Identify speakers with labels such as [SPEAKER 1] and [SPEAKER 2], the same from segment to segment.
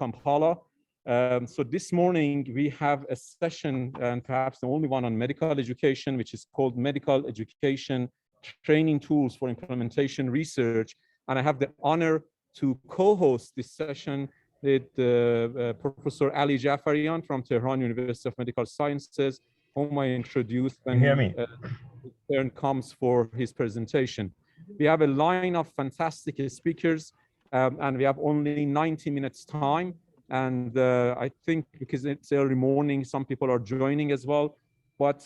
[SPEAKER 1] Kampala. So this morning we have a session, and perhaps the only one, on medical education, which is called Medical Education Training Tools for Implementation Research. And I have the honor to co-host this session with Professor Ali Jafarian from Tehran University of Medical Sciences, whom I introduced when his turn comes for his presentation. We have a line of fantastic speakers, and we have only 90 minutes time. And I think because it's early morning, some people are joining as well. But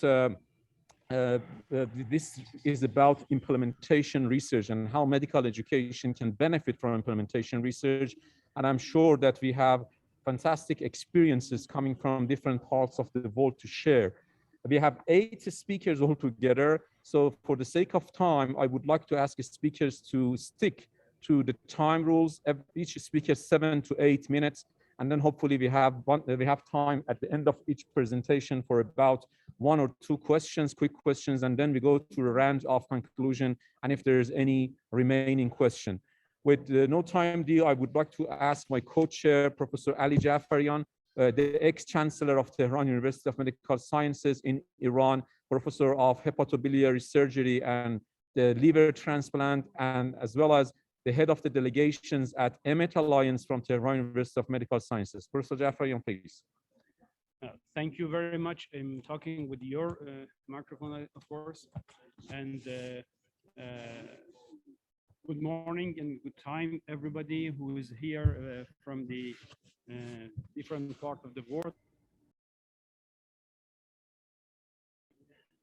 [SPEAKER 1] this is about implementation research and how medical education can benefit from implementation research. And I'm sure that we have fantastic experiences coming from different parts of the world to share. We have 8 speakers altogether. So for the sake of time, I would like to ask speakers to stick to the time rules. Each speaker 7 to 8 minutes. And then hopefully we have time at the end of each presentation for about 1 or 2 questions, quick questions, and then we go to a round of conclusion, and if there's any remaining question. With no time deal, I would like to ask my co-chair, Professor Ali Jafarian, the ex-chancellor of Tehran University of Medical Sciences in Iran, professor of hepatobiliary surgery and the liver transplant, and as well as the head of the delegations at EMET Alliance from Tehran University of Medical Sciences. Professor Jafarian, please.
[SPEAKER 2] Thank you very much. I'm talking with your microphone, of course. And good morning and good time, everybody who is here from the different part of the world.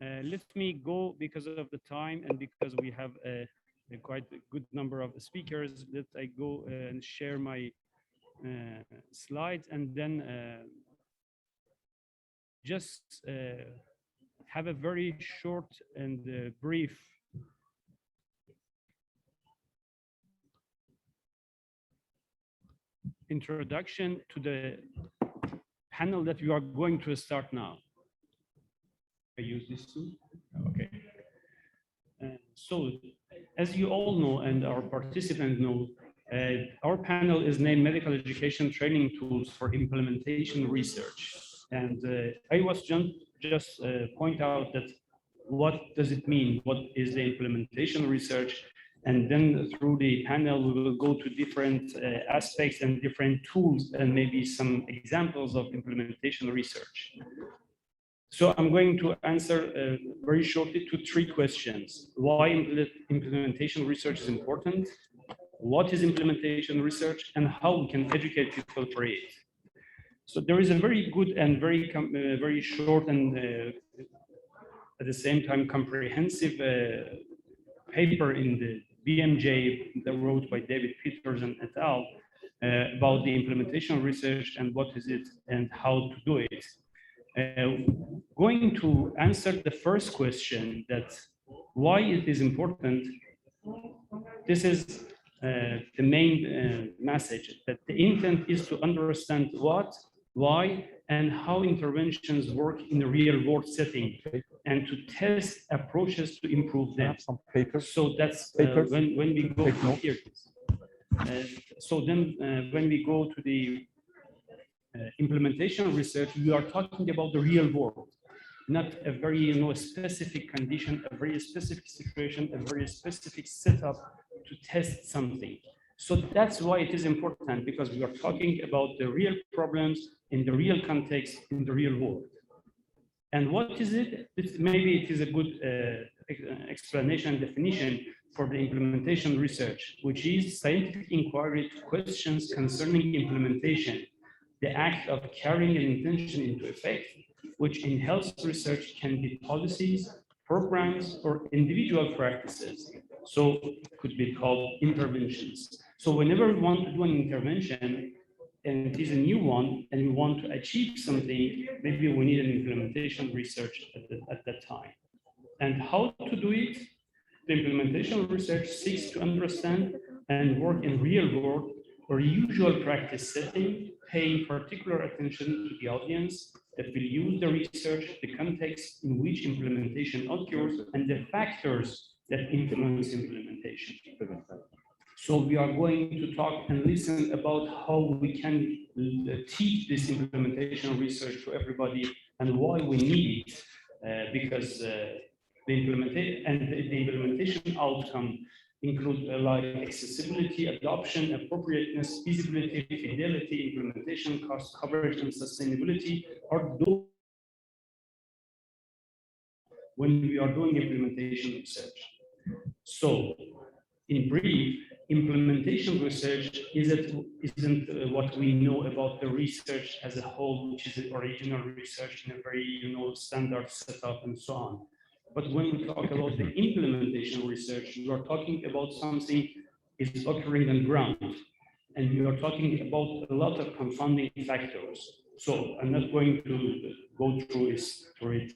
[SPEAKER 2] Let me go, because of the time and because we have a quite a good number of speakers, that I go and share my slides, and then just have a very short and brief introduction to the panel that we are going to start now. I use this too? Okay. So, as you all know, and our participants know, our panel is named Medical Education Training Tools for Implementation Research. And I was just point out that what does it mean? What is the implementation research? And then through the panel, we will go to different aspects and different tools and maybe some examples of implementation research. So I'm going to answer very shortly to 3 questions. Why implementation research is important? What is implementation research? And how we can educate people for it? So there is a very good and very short and at the same time comprehensive paper in the BMJ that wrote by David Peters and et al. About the implementation research and what is it and how to do it. Going to answer the first question, that why it is important. This is the main message, that the intent is to understand what, why, and how interventions work in a real world setting, and to test approaches to improve them.
[SPEAKER 1] Some papers.
[SPEAKER 2] So that's when we go here. So then when we go to the implementation research, we are talking about the real world, not a very specific condition, a very specific situation, a very specific setup to test something. So that's why it is important, because we are talking about the real problems in the real context, in the real world. And what is it? Maybe it is a good explanation and definition for the implementation research, which is scientific inquiry to questions concerning implementation, the act of carrying an intention into effect, which in health research can be policies, programs, or individual practices. So it could be called interventions. So whenever we want to do an intervention, and it is a new one, and we want to achieve something, maybe we need an implementation research at that time. And how to do it? The implementation research seeks to understand and work in real world or usual practice setting, paying particular attention to the audience that will use the research, the context in which implementation occurs, and the factors that influence implementation. So we are going to talk and listen about how we can teach this implementation research to everybody and why we need it, because the implementation outcome include like accessibility, adoption, appropriateness, feasibility, fidelity, implementation, cost coverage, and sustainability are those when we are doing implementation research. So, in brief, implementation research isn't what we know about the research as a whole, which is the original research in a very standard setup and so on. But when we talk about the implementation research, we are talking about something is occurring on ground, and we are talking about a lot of confounding factors. So I'm not going to go through it very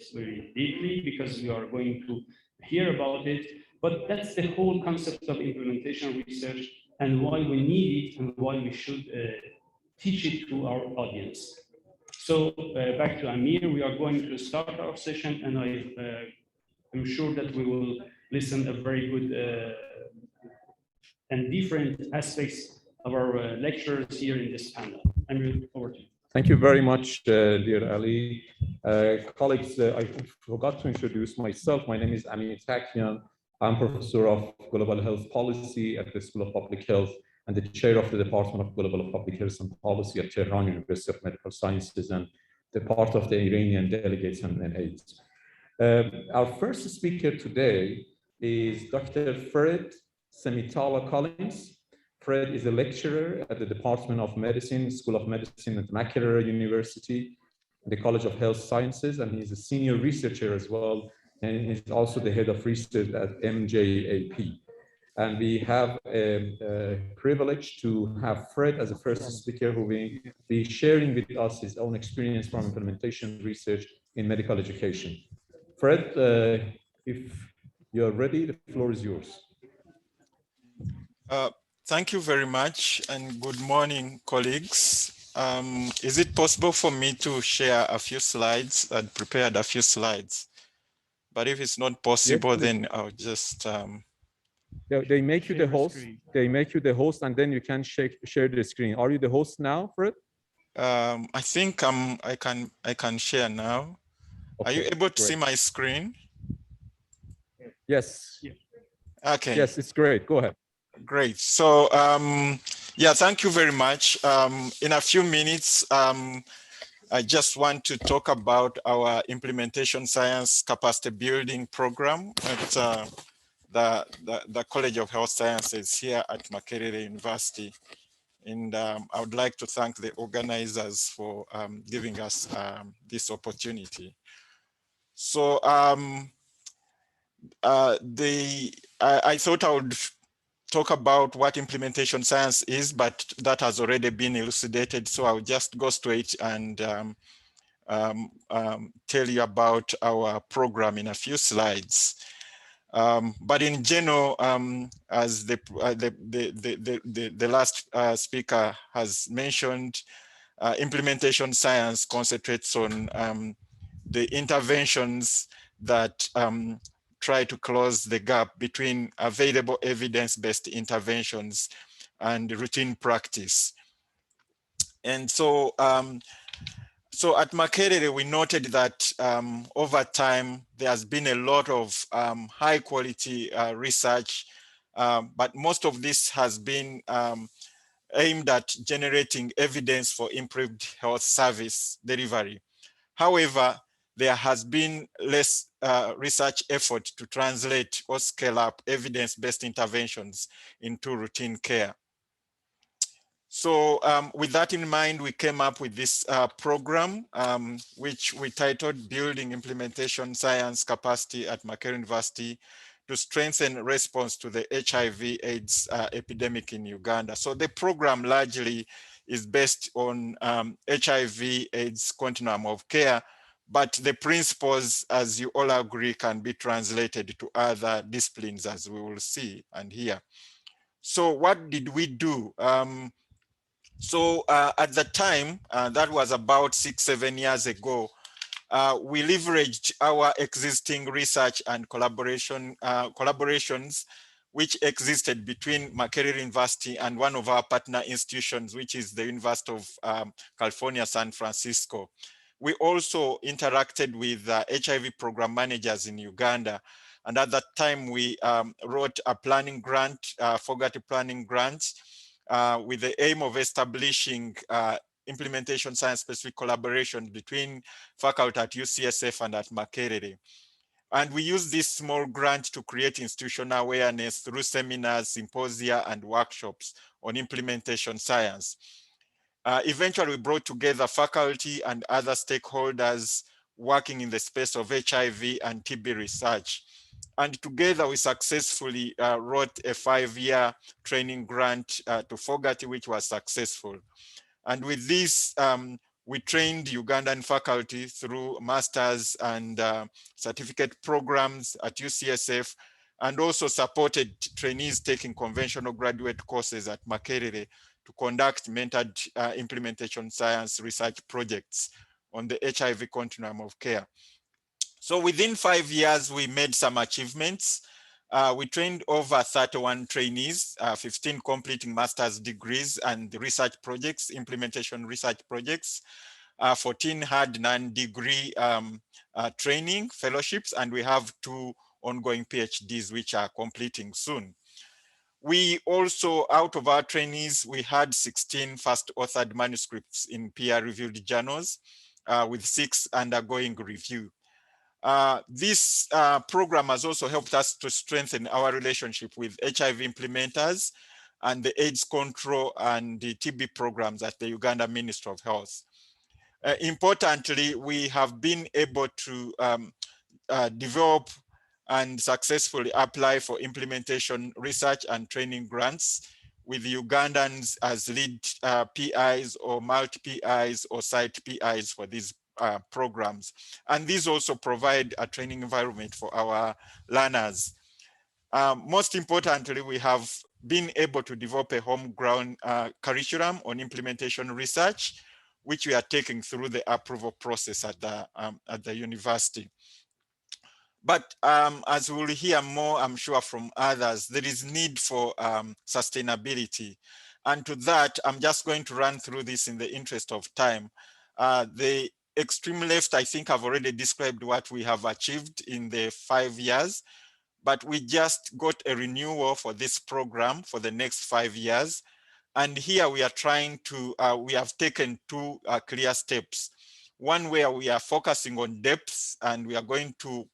[SPEAKER 2] deeply because we are going to hear about it. But that's the whole concept of implementation research and why we need it and why we should teach it to our audience. So back to Amir, we are going to start our session, and I'm sure that we will listen a very good and different aspects of our lectures here in this panel. Amir, over to you.
[SPEAKER 1] Thank you very much, dear Ali. Colleagues, I forgot to introduce myself. My name is Amir Takian. I'm professor of global health policy at the School of Public Health and the chair of the Department of Global Public Health and Policy at Tehran University of Medical Sciences and the part of the Iranian delegates and aides. Our first speaker today is Dr. Fred Semitala Collins. Fred is a lecturer at the Department of Medicine, School of Medicine at Makerere University, the College of Health Sciences, and he's a senior researcher as well, and he's also the head of research at MJAP. And we have a privilege to have Fred as a first speaker who will be sharing with us his own experience from implementation research in medical education. Fred, if you're ready, the floor is yours.
[SPEAKER 3] Thank you very much, and good morning, colleagues. Is it possible for me to share a few slides? I'd prepared a few slides, but if it's not possible, yes, then I'll just...
[SPEAKER 1] They make you the host. They make you the host, and then you can share the screen. Are you the host now, Fred?
[SPEAKER 3] I think I can share now. Okay, are you able to see my screen?
[SPEAKER 1] Yes.
[SPEAKER 3] Okay.
[SPEAKER 1] Yes, it's great. Go ahead.
[SPEAKER 3] Great. So, yeah, thank you very much. In a few minutes, I just want to talk about our implementation science capacity building program at the College of Health Sciences here at Makerere University. And I would like to thank the organizers for giving us this opportunity. So I thought I would talk about what implementation science is, but that has already been elucidated. So I'll just go straight and tell you about our program in a few slides. But in general, as the last speaker has mentioned, implementation science concentrates on the interventions that try to close the gap between available evidence-based interventions and routine practice. And so, so at Makerere, we noted that over time, there has been a lot of high quality research, but most of this has been aimed at generating evidence for improved health service delivery. However, there has been less research effort to translate or scale up evidence-based interventions into routine care. So with that in mind, we came up with this program, which we titled Building Implementation Science Capacity at Makerere University to Strengthen Response to the HIV/AIDS epidemic in Uganda. So the program largely is based on HIV/AIDS continuum of care, but the principles, as you all agree, can be translated to other disciplines, as we will see and hear. So what did we do? So at the time, that was about 6-7 years ago, we leveraged our existing research and collaborations which existed between Makerere University and one of our partner institutions, which is the University of California, San Francisco. We also interacted with HIV program managers in Uganda. And at that time, we wrote a planning grant, Fogarty planning grant, with the aim of establishing implementation science-specific collaboration between faculty at UCSF and at Makerere. And we use this small grant to create institutional awareness through seminars, symposia, and workshops on implementation science. Eventually, we brought together faculty and other stakeholders working in the space of HIV and TB research. And together, we successfully wrote a 5-year training grant to Fogarty, which was successful. And with this, we trained Ugandan faculty through master's and certificate programs at UCSF, and also supported trainees taking conventional graduate courses at Makerere to conduct mentored implementation science research projects on the HIV continuum of care. So within 5 years, we made some achievements. We trained over 31 trainees, 15 completing master's degrees and research projects, implementation research projects. 14 had non-degree training fellowships, and we have 2 ongoing PhDs, which are completing soon. We also, out of our trainees, we had 16 first authored manuscripts in peer-reviewed journals, with 6 undergoing review. This program has also helped us to strengthen our relationship with HIV implementers and the AIDS control and the TB programs at the Uganda Ministry of Health. Importantly, we have been able to develop and successfully apply for implementation research and training grants with Ugandans as lead PIs or multi-PIs or site PIs for these programs. And these also provide a training environment for our learners. Most importantly, we have been able to develop a homegrown curriculum on implementation research, which we are taking through the approval process at the university. But as we'll hear more, I'm sure, from others, there is need for sustainability. And to that, I'm just going to run through this in the interest of time. The extreme left, I think I've already described what we have achieved in the 5 years, but we just got a renewal for this program for the next 5 years. And here we are trying to, we have taken 2 clear steps. One where we are focusing on depth, and we are going to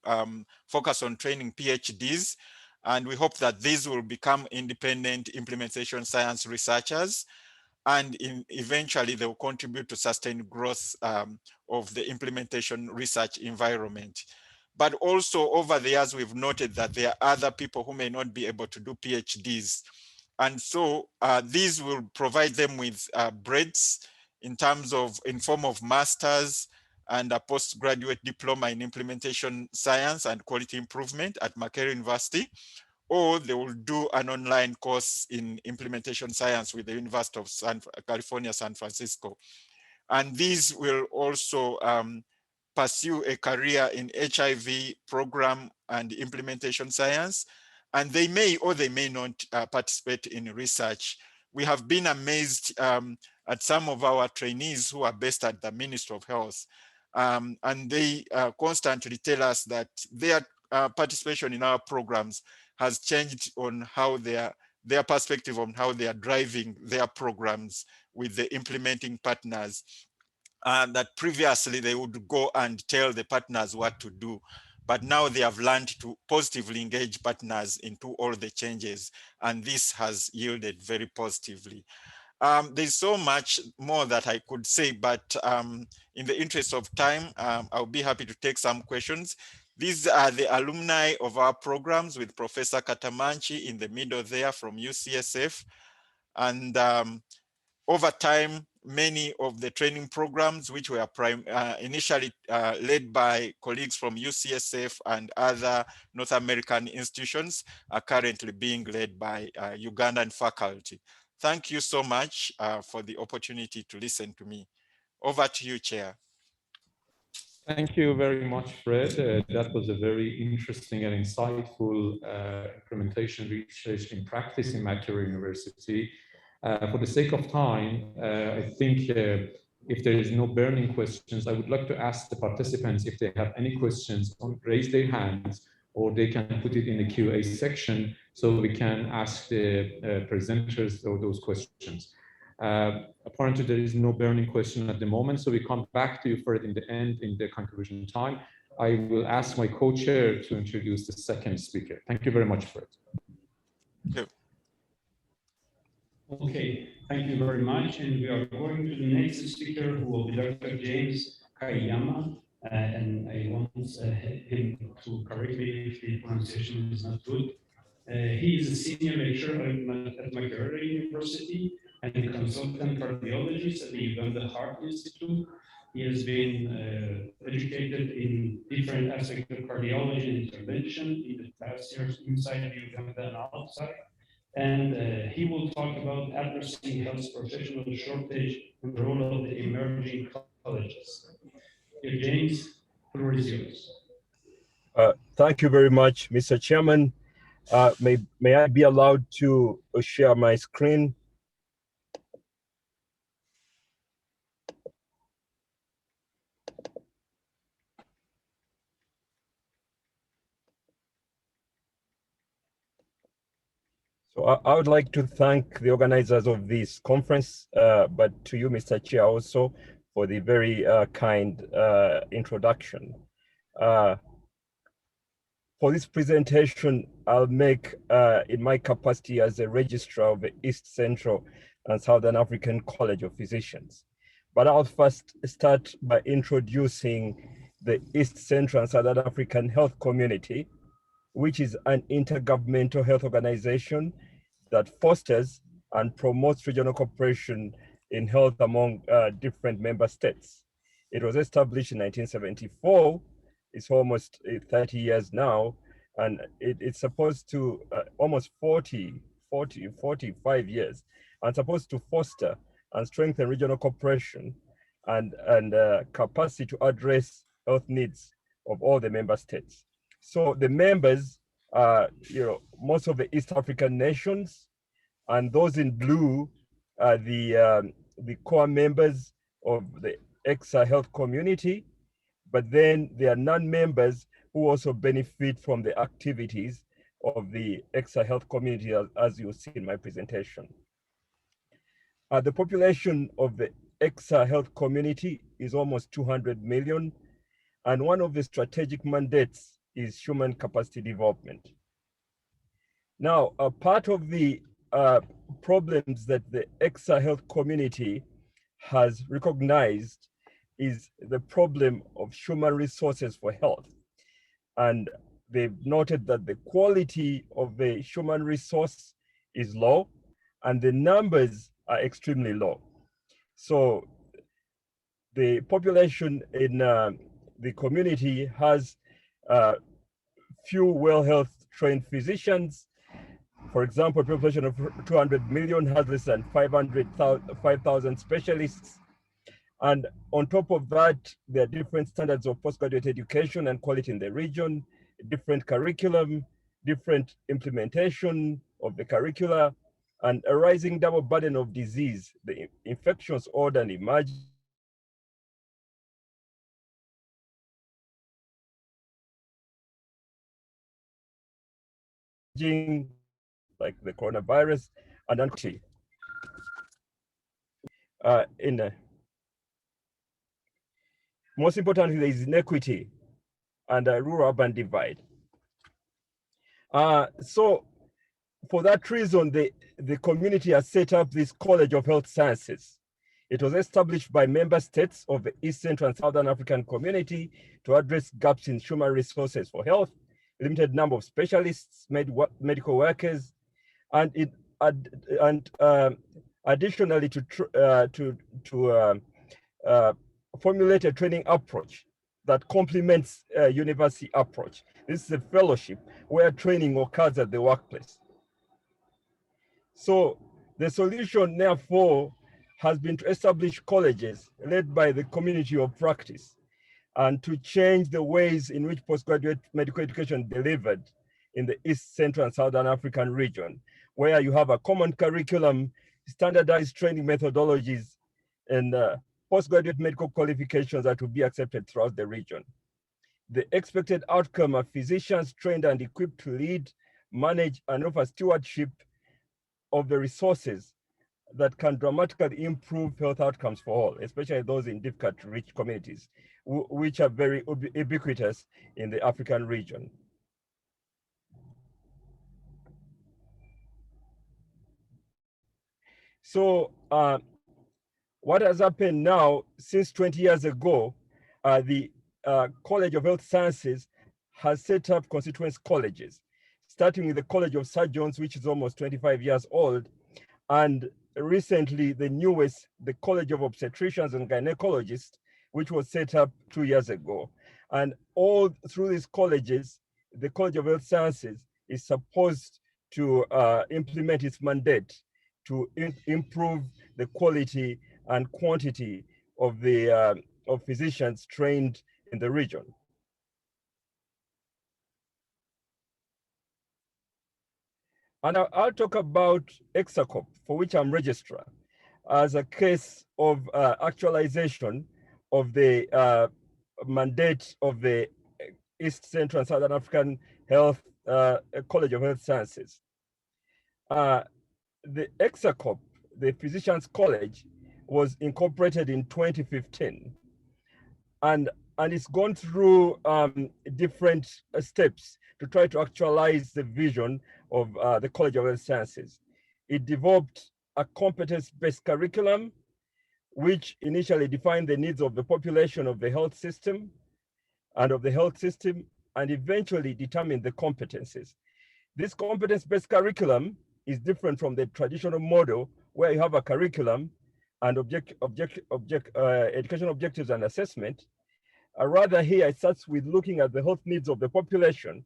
[SPEAKER 3] focus on training PhDs. And we hope that these will become independent implementation science researchers. And eventually they will contribute to sustained growth of the implementation research environment. But also over the years, we've noted that there are other people who may not be able to do PhDs. And so these will provide them with breadth in form of masters and a postgraduate diploma in implementation science and quality improvement at Makerere University, or they will do an online course in implementation science with the University of California, San Francisco. And these will also pursue a career in HIV program and implementation science, and they may or they may not participate in research. We have been amazed at some of our trainees who are based at the Ministry of Health, and they constantly tell us that their participation in our programs has changed on how their perspective on how they are driving their programs with the implementing partners. That previously they would go and tell the partners what to do, but now they have learned to positively engage partners into all the changes, and this has yielded very positively. There's so much more that I could say, but in the interest of time, I'll be happy to take some questions. These are the alumni of our programs with Professor Katamanchi in the middle there from UCSF. And over time, many of the training programs, which were initially led by colleagues from UCSF and other North American institutions, are currently being led by Ugandan faculty. Thank you so much for the opportunity to listen to me. Over to you, Chair.
[SPEAKER 1] Thank you very much, Fred. That was a very interesting and insightful implementation research in practice in Macquarie University. For the sake of time, I think if there is no burning questions, I would like to ask the participants if they have any questions, raise their hands, or they can put it in the QA section so we can ask the presenters those questions. Apparently, there is no burning question at the moment, so we come back to you for it in the end, in the conclusion time. I will ask my co-chair to introduce the second speaker. Thank you very much, Fred.
[SPEAKER 2] Okay, thank you very much. And we are going to the next speaker, who will be Dr. James Kayama. And I want him to correct me if the pronunciation is not good. He is a senior lecturer at Macquarie University and a consultant cardiologist at the Uganda Heart Institute. He has been educated in different aspects of cardiology and intervention in the past years inside Uganda and outside. And he will talk about addressing health professional shortage and the role of the emerging colleges. Dear James, the floor is yours.
[SPEAKER 4] Thank you very much, Mr. Chairman. May I be allowed to share my screen? So I would like to thank the organizers of this conference, but to you, Mr. Chair, also for the very kind introduction. For this presentation, I'll make in my capacity as a registrar of the East Central and Southern African College of Physicians. But I'll first start by introducing the East Central and Southern African Health Community, which is an intergovernmental health organization that fosters and promotes regional cooperation in health among different member states. It was established in 1974. It's almost 30 years now, and it's supposed to almost 45 years, and supposed to foster and strengthen regional cooperation and capacity to address health needs of all the member states. So the members are, most of the East African nations, and those in blue are the core members of the ECSA health community. But then there are non-members who also benefit from the activities of the ECSA health community, as you see in my presentation. The population of the ECSA health community is almost 200 million, and one of the strategic mandates is human capacity development. Now, a part of the problems that the ECSA health community has recognized is the problem of human resources for health. And they've noted that the quality of the human resource is low and the numbers are extremely low. So the population in the community has few well health trained physicians. For example, a population of 200 million has less than 5,000 specialists. And on top of that, there are different standards of postgraduate education and quality in the region, different curriculum, different implementation of the curricula, and a rising double burden of disease, the infectious order and emerging, like the coronavirus, and anxiety. Most importantly, there is inequity and a rural-urban divide. So for that reason, the community has set up this College of Health Sciences. It was established by member states of the East Central and Southern African Community to address gaps in human resources for health, limited number of specialists, medical workers, and additionally to formulate a training approach that complements a university approach. This is a fellowship where training occurs at the workplace. So the solution, therefore, has been to establish colleges led by the community of practice. and to change the ways in which postgraduate medical education delivered in the East Central and Southern African region, where you have a common curriculum, standardized training methodologies, and postgraduate medical qualifications that will be accepted throughout the region. The expected outcome are physicians trained and equipped to lead, manage, and offer stewardship of the resources that can dramatically improve health outcomes for all, especially those in difficult to reach communities, which are very ubiquitous in the African region. So what has happened now since 20 years ago, the College of Health Sciences has set up constituent colleges, starting with the College of Surgeons, which is almost 25 years old, and recently the newest, the College of Obstetricians and Gynecologists, which was set up 2 years ago. And all through these colleges, the College of Health Sciences is supposed to implement its mandate to improve the quality and quantity of the of physicians trained in the region. And I'll talk about ECSA, for which I'm registrar, as a case of actualization of the mandate of the East Central and Southern African Health College of Health Sciences. The ECSA, the Physicians College, was incorporated in 2015, and it's gone through different steps to try to actualize the vision of the College of Health Sciences. It developed a competence-based curriculum, which initially defined the needs of the population of the health system and eventually determined the competencies. This competence-based curriculum is different from the traditional model where you have a curriculum and education objectives and assessment. Rather here, it starts with looking at the health needs of the population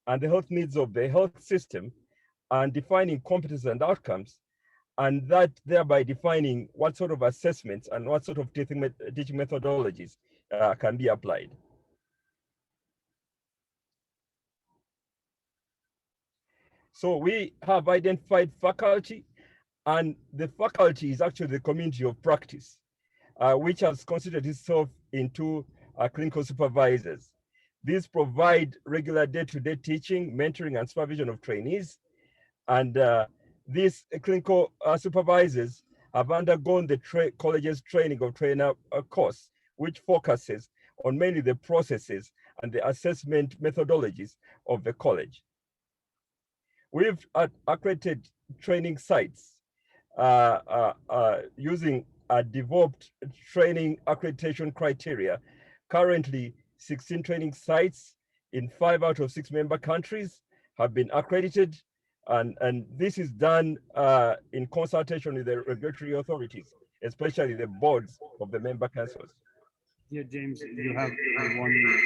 [SPEAKER 4] and the health needs of the health system and defining competencies and outcomes, and that thereby defining what sort of assessments and what sort of teaching methodologies can be applied. So we have identified faculty, and the faculty is actually the community of practice, which has constituted itself into clinical supervisors. These provide regular day-to-day teaching, mentoring, and supervision of trainees. And these clinical supervisors have undergone the college's training of trainer course, which focuses on mainly the processes and the assessment methodologies of the college. We've accredited training sites using a developed training accreditation criteria. Currently, 16 training sites in 5 out of 6 member countries have been accredited, and this is done in consultation with the regulatory authorities, especially the boards of the member councils.
[SPEAKER 2] Yeah, James, you have 1 minute.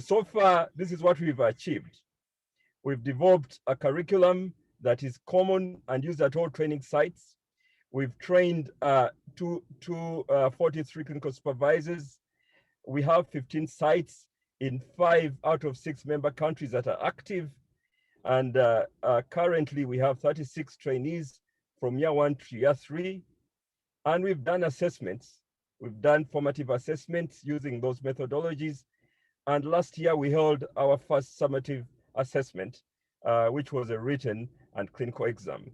[SPEAKER 4] So far, this is what we've achieved. We've developed a curriculum that is common and used at all training sites. We've trained 43 clinical supervisors. We have 15 sites in 5 out of 6 member countries that are active. And currently we have 36 trainees from year 1 to year 3. And we've done assessments. We've done formative assessments using those methodologies. And last year we held our first summative assessment, which was a written and clinical exam.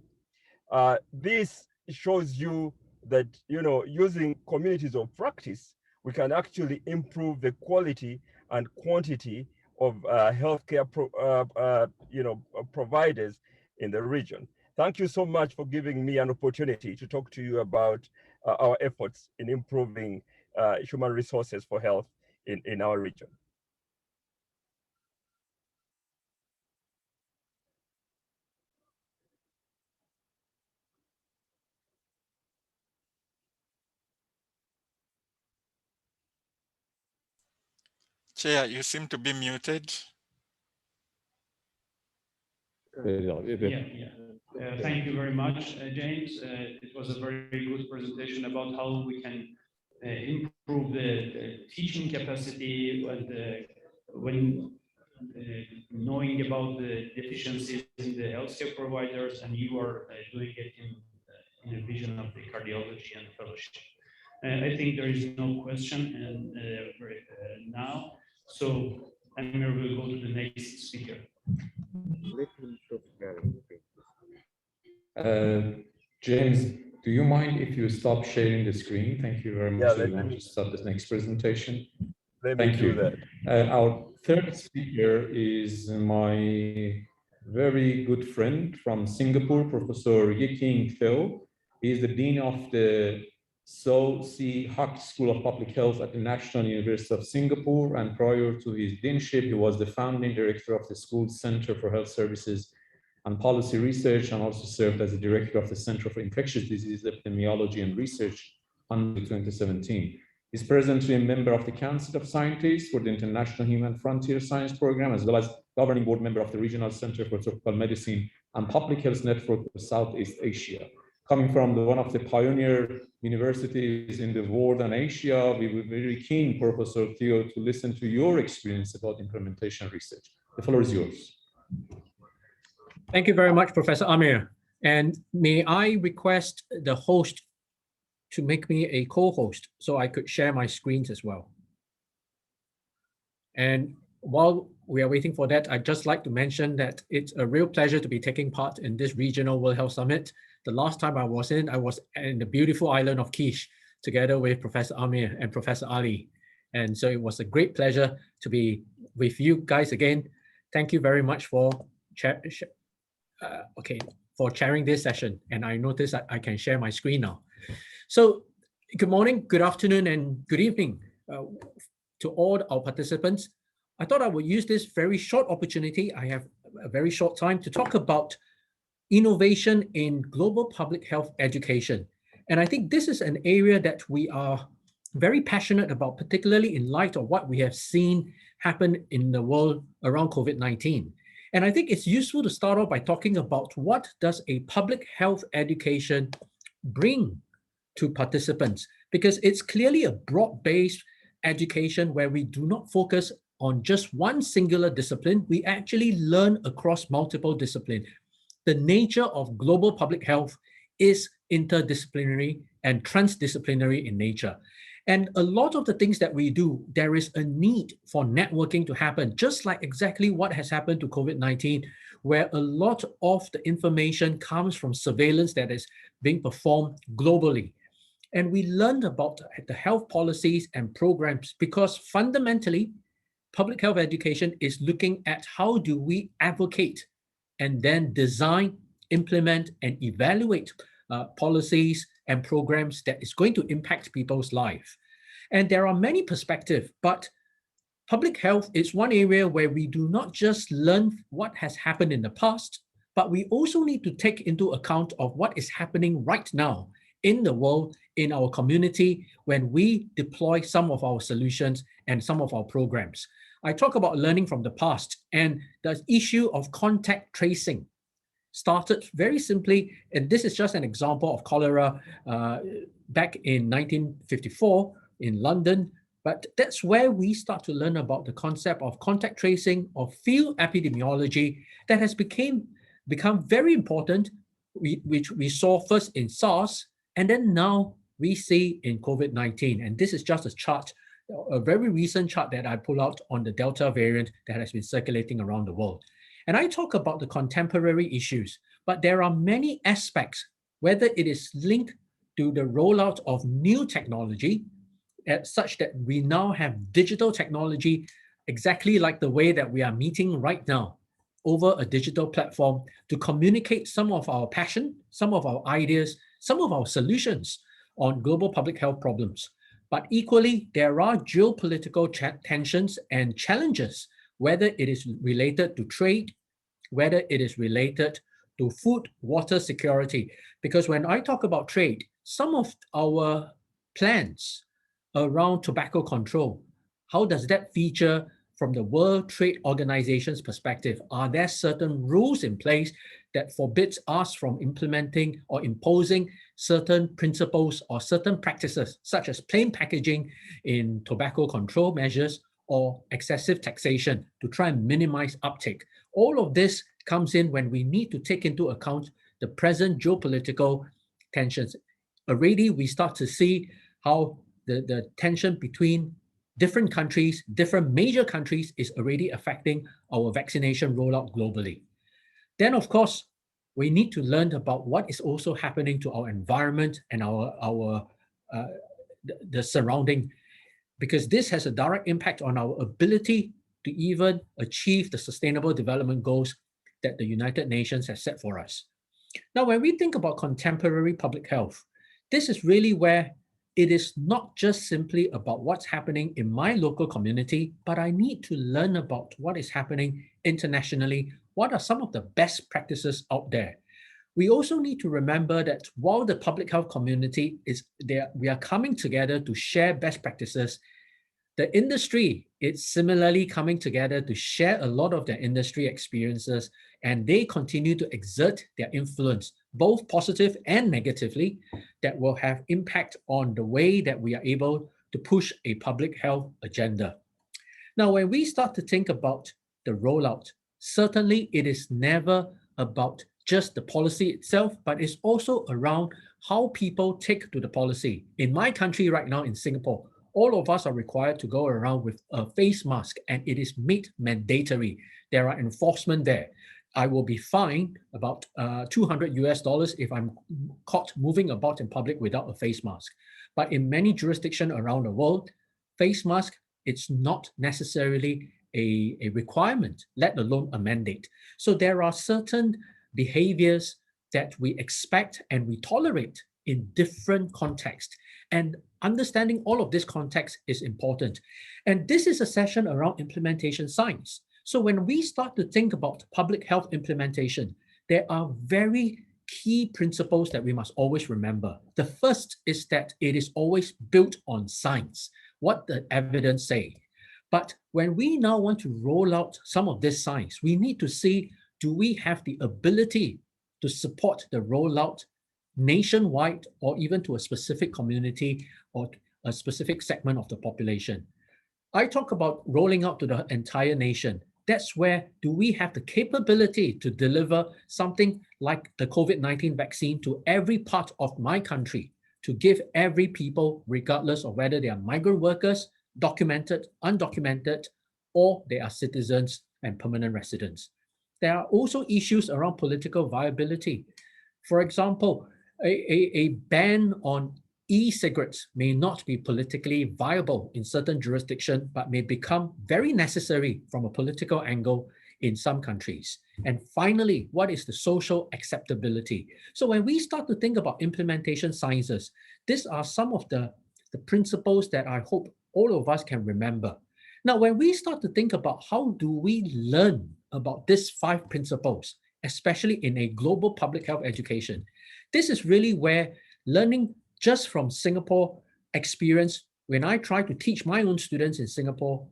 [SPEAKER 4] This shows you that, using communities of practice, we can actually improve the quality and quantity of healthcare providers in the region. Thank you so much for giving me an opportunity to talk to you about our efforts in improving human resources for health in our region.
[SPEAKER 3] Chair, you seem to be muted.
[SPEAKER 2] Thank you very much, James. It was a very good presentation about how we can improve the teaching capacity, and when knowing about the deficiencies in the healthcare providers, and you are doing it in the vision of the cardiology and fellowship. I think there is no question now. So Amir will go to the next speaker.
[SPEAKER 5] Let him stop sharing.
[SPEAKER 1] James, do you mind if you stop sharing the screen? Thank you very much.
[SPEAKER 4] Yeah,
[SPEAKER 1] We want to start this next presentation.
[SPEAKER 4] Let me
[SPEAKER 1] Thank
[SPEAKER 4] do
[SPEAKER 1] you.
[SPEAKER 4] that.
[SPEAKER 1] Our third speaker is my very good friend from Singapore, Professor Yiking Theo. He is the Dean of the So Si Hak School of Public Health at the National University of Singapore, and prior to his deanship, he was the founding director of the school's Center for Health Services and Policy Research, and also served as the director of the Center for Infectious Disease Epidemiology and Research until 2017. He's presently a member of the Council of Scientists for the International Human Frontier Science Program, as well as governing board member of the Regional Center for Tropical Medicine and Public Health Network for Southeast Asia. Coming from one of the pioneer universities in the world and Asia, we were very keen, Professor Theo, to listen to your experience about implementation research. The floor is yours.
[SPEAKER 6] Thank you very much, Professor Amir. And may I request the host to make me a co-host so I could share my screens as well. And while we are waiting for that, I'd just like to mention that it's a real pleasure to be taking part in this regional World Health Summit. The last time I was in the beautiful island of Kish together with Professor Amir and Professor Ali. And so it was a great pleasure to be with you guys again. Thank you very much for chairing this session. And I notice that I can share my screen now. So good morning, good afternoon, and good evening to all our participants. I thought I would use this very short opportunity. I have a very short time to talk about innovation in global public health education. And I think this is an area that we are very passionate about, particularly in light of what we have seen happen in the world around COVID-19. And I think it's useful to start off by talking about what does a public health education bring to participants, because it's clearly a broad-based education where we do not focus on just one singular discipline. We actually learn across multiple disciplines. The nature of global public health is interdisciplinary and transdisciplinary in nature. And a lot of the things that we do, there is a need for networking to happen, just like exactly what has happened to COVID-19, where a lot of the information comes from surveillance that is being performed globally. And we learned about the health policies and programs because fundamentally, public health education is looking at how do we advocate and then design, implement, and evaluate policies and programs that is going to impact people's life. And there are many perspectives, but public health is one area where we do not just learn what has happened in the past, but we also need to take into account of what is happening right now in the world, in our community, when we deploy some of our solutions and some of our programs. I talk about learning from the past, and the issue of contact tracing started very simply, and this is just an example of cholera back in 1954 in London, but that's where we start to learn about the concept of contact tracing, of field epidemiology that has become very important, which we saw first in SARS, and then now we see in COVID-19. And this is just a chart, a very recent chart that I pull out on the Delta variant that has been circulating around the world. And I talk about the contemporary issues, but there are many aspects, whether it is linked to the rollout of new technology, such that we now have digital technology exactly like the way that we are meeting right now over a digital platform to communicate some of our passion, some of our ideas, some of our solutions on global public health problems. But equally, there are geopolitical tensions and challenges, whether it is related to trade, whether it is related to food, water security. Because when I talk about trade, some of our plans around tobacco control, how does that feature from the World Trade Organization's perspective, are there certain rules in place that forbids us from implementing or imposing certain principles or certain practices, such as plain packaging in tobacco control measures or excessive taxation to try and minimize uptake? All of this comes in when we need to take into account the present geopolitical tensions. Already we start to see how the tension between different countries, different major countries is already affecting our vaccination rollout globally. Then, of course, we need to learn about what is also happening to our environment and the surrounding, because this has a direct impact on our ability to even achieve the Sustainable Development Goals that the United Nations has set for us. Now, when we think about contemporary public health, this is really where it is not just simply about what's happening in my local community, but I need to learn about what is happening internationally. What are some of the best practices out there? We also need to remember that while the public health community is there, we are coming together to share best practices. The industry is similarly coming together to share a lot of their industry experiences, and they continue to exert their influence, both positive and negatively, that will have impact on the way that we are able to push a public health agenda. Now, when we start to think about the rollout, certainly it is never about just the policy itself, but it's also around how people take to the policy. In my country right now, in Singapore, all of us are required to go around with a face mask, and it is made mandatory. There are enforcement there. I will be fined about $200 if I'm caught moving about in public without a face mask. But in many jurisdictions around the world, face mask, it's not necessarily a requirement, let alone a mandate. So there are certain behaviors that we expect and we tolerate in different contexts. And understanding all of this context is important. And this is a session around implementation science. So when we start to think about public health implementation, there are very key principles that we must always remember. The first is that it is always built on science, what the evidence say. But when we now want to roll out some of this science, we need to see, do we have the ability to support the rollout nationwide or even to a specific community or a specific segment of the population? I talk about rolling out to the entire nation. That's where, do we have the capability to deliver something like the COVID-19 vaccine to every part of my country, to give every people, regardless of whether they are migrant workers, documented, undocumented, or they are citizens and permanent residents? There are also issues around political viability. For example, a ban on e-cigarettes may not be politically viable in certain jurisdictions, but may become very necessary from a political angle in some countries. And finally, what is the social acceptability? So when we start to think about implementation sciences, these are some of the principles that I hope all of us can remember. Now, when we start to think about how do we learn about these 5 principles, especially in a global public health education, this is really where learning just from Singapore experience, when I try to teach my own students in Singapore,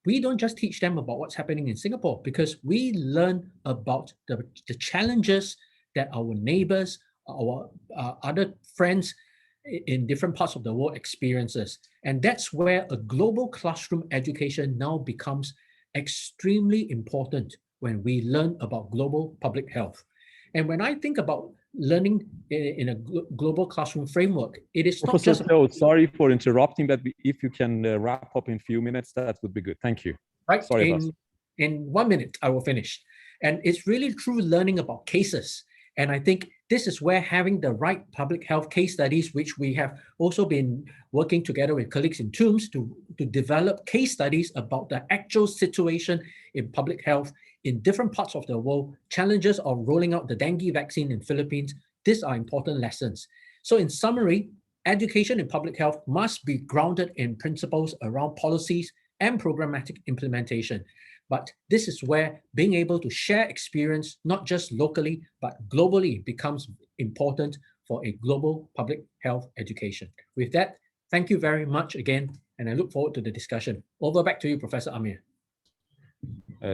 [SPEAKER 6] we don't just teach them about what's happening in Singapore, because we learn about the challenges that our neighbors, our other friends in different parts of the world experiences. And that's where a global classroom education now becomes extremely important when we learn about global public health. And when I think about learning in a global classroom framework, it is
[SPEAKER 1] Professor
[SPEAKER 6] not just...
[SPEAKER 1] Teo, sorry for interrupting, but if you can wrap up in a few minutes, that would be good. Thank you.
[SPEAKER 6] Right,
[SPEAKER 1] sorry
[SPEAKER 6] in 1 minute, I will finish. And it's really true learning about cases. And I think this is where having the right public health case studies, which we have also been working together with colleagues in TOOMS to develop case studies about the actual situation in public health in different parts of the world, challenges of rolling out the dengue vaccine in Philippines. These are important lessons. So in summary, education in public health must be grounded in principles around policies and programmatic implementation. But this is where being able to share experience, not just locally, but globally, becomes important for a global public health education. With that, thank you very much again, and I look forward to the discussion. Over back to you, Professor Amir.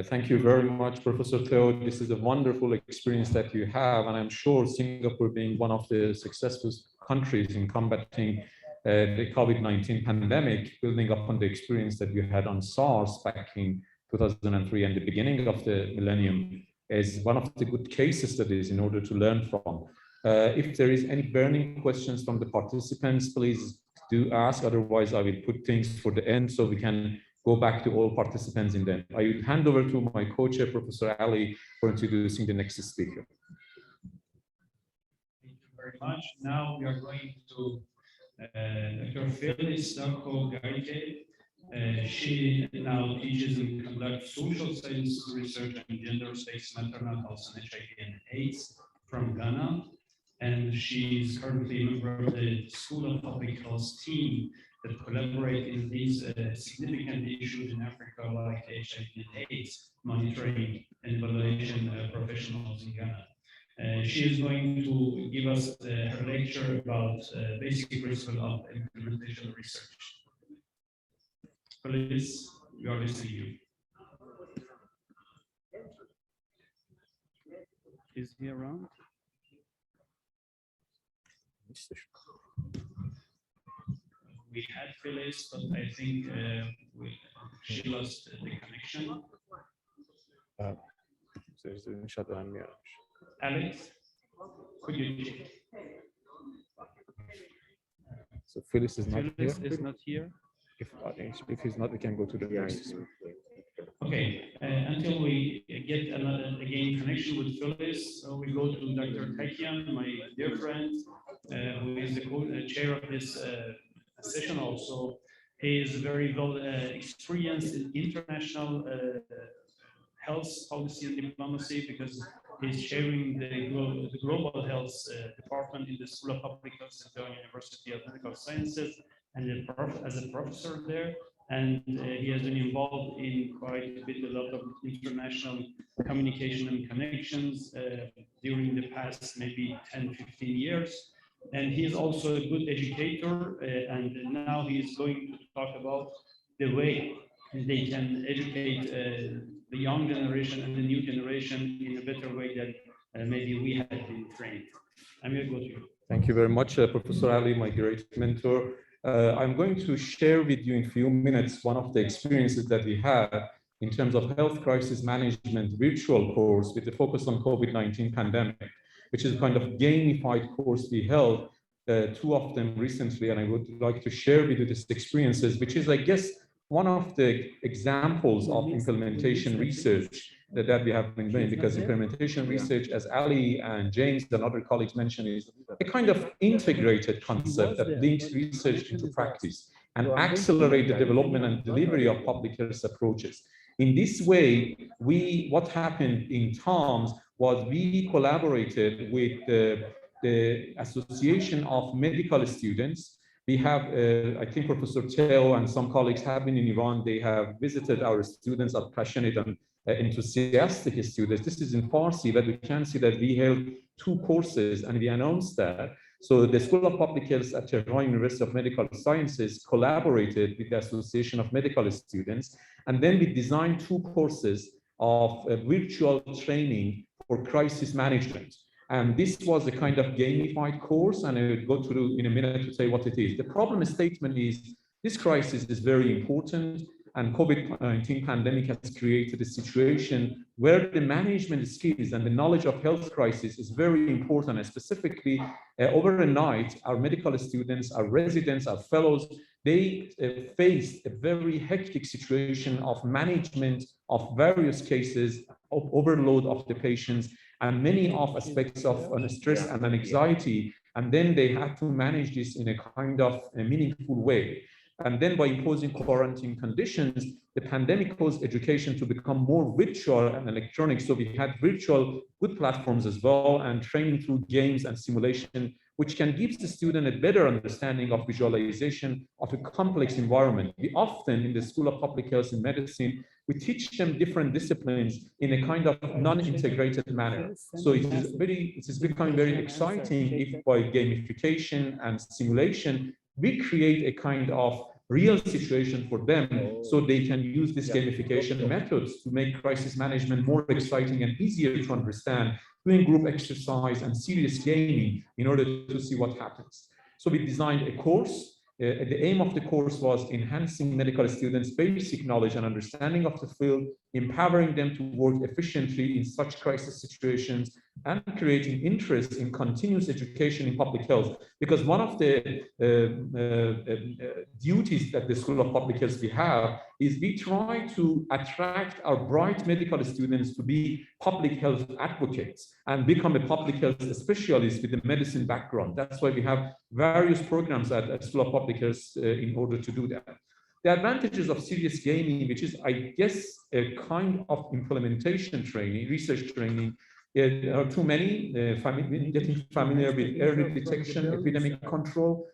[SPEAKER 1] Thank you very much, Professor Theo. This is a wonderful experience that you have, and I'm sure Singapore, being one of the successful countries in combating the COVID-19 pandemic, building upon the experience that you had on SARS back in 2003 and the beginning of the millennium, is one of the good case studies in order to learn from. If there is any burning questions from the participants, please do ask. Otherwise, I will put things for the end so we can go back to all participants in them. I will hand over to my co-chair, Professor Ali, for introducing the next speaker.
[SPEAKER 2] Thank you very much. Now we are going to Dr. Phyllis Garike. She now teaches and conducts social science research and gender-based maternal health and HIV and AIDS from Ghana. And she's currently a member of the School of Public Health team that collaborate in these significant issues in Africa, like HIV and AIDS, monitoring and evaluation professionals in Ghana. She is going to give us her lecture about basic principles of implementation research. Please, we are listening to you. Is he around? We had Phyllis, but I think she lost the connection. Alex, could you check?
[SPEAKER 1] So Phyllis is not
[SPEAKER 2] Phyllis
[SPEAKER 1] here.
[SPEAKER 2] is not here.
[SPEAKER 1] If he's not, we can go to the next.
[SPEAKER 2] Okay, until we get another connection with Phyllis, so we go to Dr. Takian, my dear friend, who is the chair of this session also. He is very well experienced in international health policy and diplomacy because he's chairing the global health department in the School of Public Health at the University of Medical Sciences, and as a professor there. And he has been involved in quite a lot of international communication and connections during the past maybe 10, 15 years. And he is also a good educator, and now he is going to talk about the way they can educate the young generation and the new generation in a better way than maybe we had been trained. I'm going to go to you.
[SPEAKER 1] Thank you very much, Professor Ali, my great mentor. I'm going to share with you in a few minutes one of the experiences that we had in terms of health crisis management virtual course with the focus on COVID-19 pandemic, which is a kind of gamified course we held, two of them recently, and I would like to share with you these experiences, which is, I guess, one of the examples of implementation research that we have been doing, because implementation research, as Ali and James and other colleagues mentioned, is a kind of integrated concept that links research into practice and accelerate the development and delivery of public health approaches. In this way, what happened in TOMS was we collaborated with the Association of Medical Students. We have, I think Professor Theo and some colleagues have been in Iran. They have visited our students, are passionate and enthusiastic students. This is in Farsi, but we can see that we held two courses and we announced that. So the School of Public Health at Tehran University of Medical Sciences collaborated with the Association of Medical Students, and then we designed two courses of virtual training for crisis management. And this was a kind of gamified course, and I will go through in a minute to say what it is. The problem statement is this crisis is very important, and COVID-19 pandemic has created a situation where the management skills and the knowledge of health crisis is very important, and specifically overnight, our medical students, our residents, our fellows, they faced a very hectic situation of management of various cases, of overload of the patients, and many of aspects of stress and anxiety, and then they had to manage this in a kind of a meaningful way. And then by imposing quarantine conditions, the pandemic caused education to become more virtual and electronic. So we had virtual good platforms as well, and training through games and simulation, which can give the student a better understanding of visualization of a complex environment. We often, in the School of Public Health and Medicine, we teach them different disciplines in a kind of non-integrated manner. So it is becoming very exciting if by gamification and simulation, we create a kind of real situation for them, so they can use this gamification methods to make crisis management more exciting and easier to understand, doing group exercise and serious gaming in order to see what happens. So we designed a course. The aim of the course was enhancing medical students' basic knowledge and understanding of the field, empowering them to work efficiently in such crisis situations, and creating interest in continuous education in public health. Because one of the duties that the School of Public Health we have is we try to attract our bright medical students to be public health advocates and become a public health specialist with a medicine background. That's why we have various programs at School of Public Health in order to do that. The advantages of serious gaming, which is, I guess, a kind of implementation training, research training, there are too many, getting familiar with early detection, epidemic control,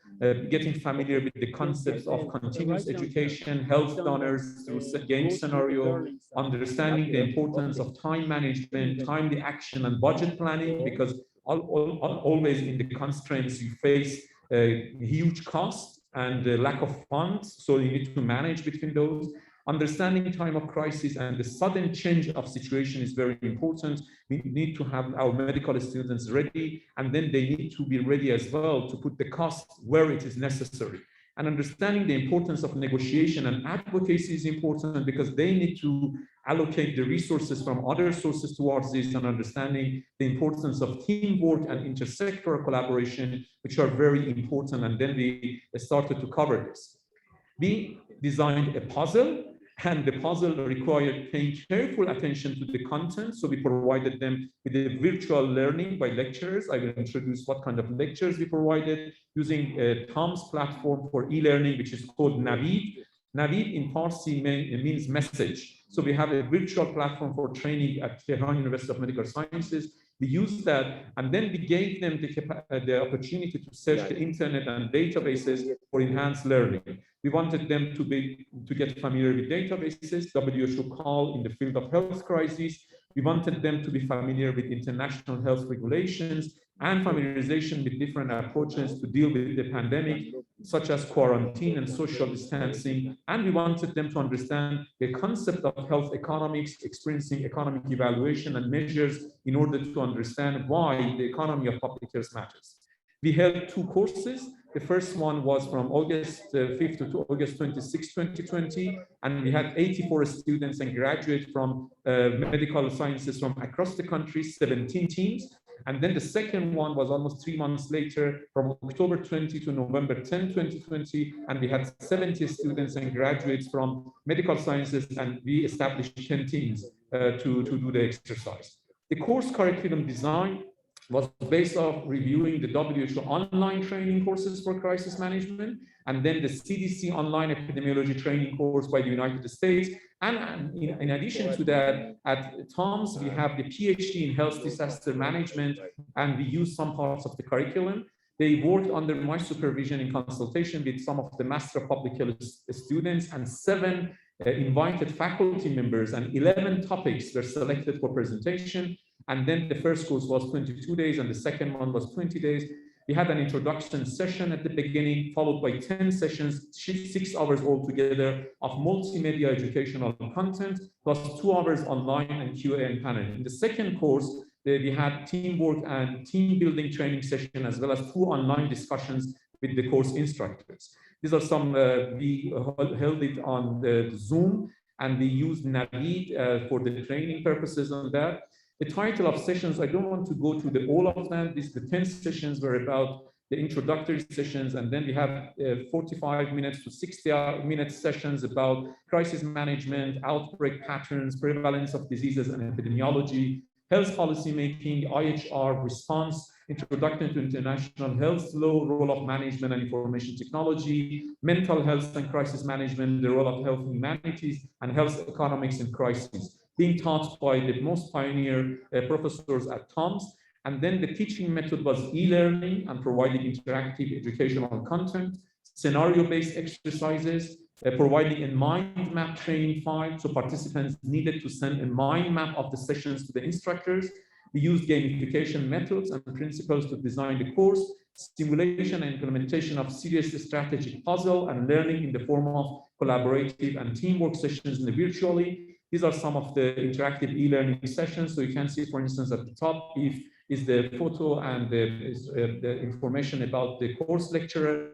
[SPEAKER 1] getting familiar with the concepts of continuous education, health donors through game scenario, understanding the importance of time management, timely action, and budget planning, because always in the constraints you face huge costs and lack of funds, so you need to manage between those. Understanding time of crisis and the sudden change of situation is very important. We need to have our medical students ready, and then they need to be ready as well to put the cost where it is necessary. And understanding the importance of negotiation and advocacy is important, because they need to allocate the resources from other sources towards this, and understanding the importance of teamwork and intersectoral collaboration, which are very important. And then we started to cover this. We designed a puzzle, and the puzzle required paying careful attention to the content. So we provided them with a virtual learning by lecturers. I will introduce what kind of lectures we provided using Tom's platform for e-learning, which is called Navid. Navid in Farsi means message. So we have a virtual platform for training at Tehran University of Medical Sciences. We used that, and then we gave them the opportunity to search the internet and databases for enhanced learning. We wanted them to get familiar with databases, WHO call in the field of health crises. We wanted them to be familiar with international health regulations and familiarization with different approaches to deal with the pandemic, such as quarantine and social distancing. And we wanted them to understand the concept of health economics, experiencing economic evaluation and measures in order to understand why the economy of public health matters. We held 2 courses. The first one was from August 5th to August 26, 2020, and we had 84 students and graduates from medical sciences from across the country, 17 teams. And then the second one was almost 3 months later, from October 20 to November 10, 2020, and we had 70 students and graduates from medical sciences, and we established 10 teams to do the exercise. The course curriculum design was based off reviewing the WHO online training courses for crisis management, and then the CDC online epidemiology training course by the United States. And in addition to that, at Tom's, we have the PhD in health disaster management, and we use some parts of the curriculum. They worked under my supervision in consultation with some of the Master of Public Health students, and 7 invited faculty members, and 11 topics were selected for presentation. And then the first course was 22 days, and the second one was 20 days. We had an introduction session at the beginning, followed by 10 sessions, 6 hours altogether of multimedia educational content, plus 2 hours online and QA and panel. In the second course, we had teamwork and team building training session, as well as 2 online discussions with the course instructors. These are some, we held it on the Zoom, and we used Navid for the training purposes on that. The title of sessions, I don't want to go through all of them. The 10 sessions were about the introductory sessions, and then we have 45 minutes to 60-minute sessions about crisis management, outbreak patterns, prevalence of diseases and epidemiology, health policy making, IHR response, introduction to international health law, role of management and information technology, mental health and crisis management, the role of health humanities, and health economics in crisis, being taught by the most pioneer professors at Tom's. And then the teaching method was e-learning and providing interactive educational content, scenario-based exercises, providing a mind map training file. So participants needed to send a mind map of the sessions to the instructors. We used gamification methods and principles to design the course, simulation and implementation of serious strategic puzzle, and learning in the form of collaborative and teamwork sessions in the virtually. These are some of the interactive e-learning sessions. So you can see, for instance, at the top is the photo and the information about the course lecturer.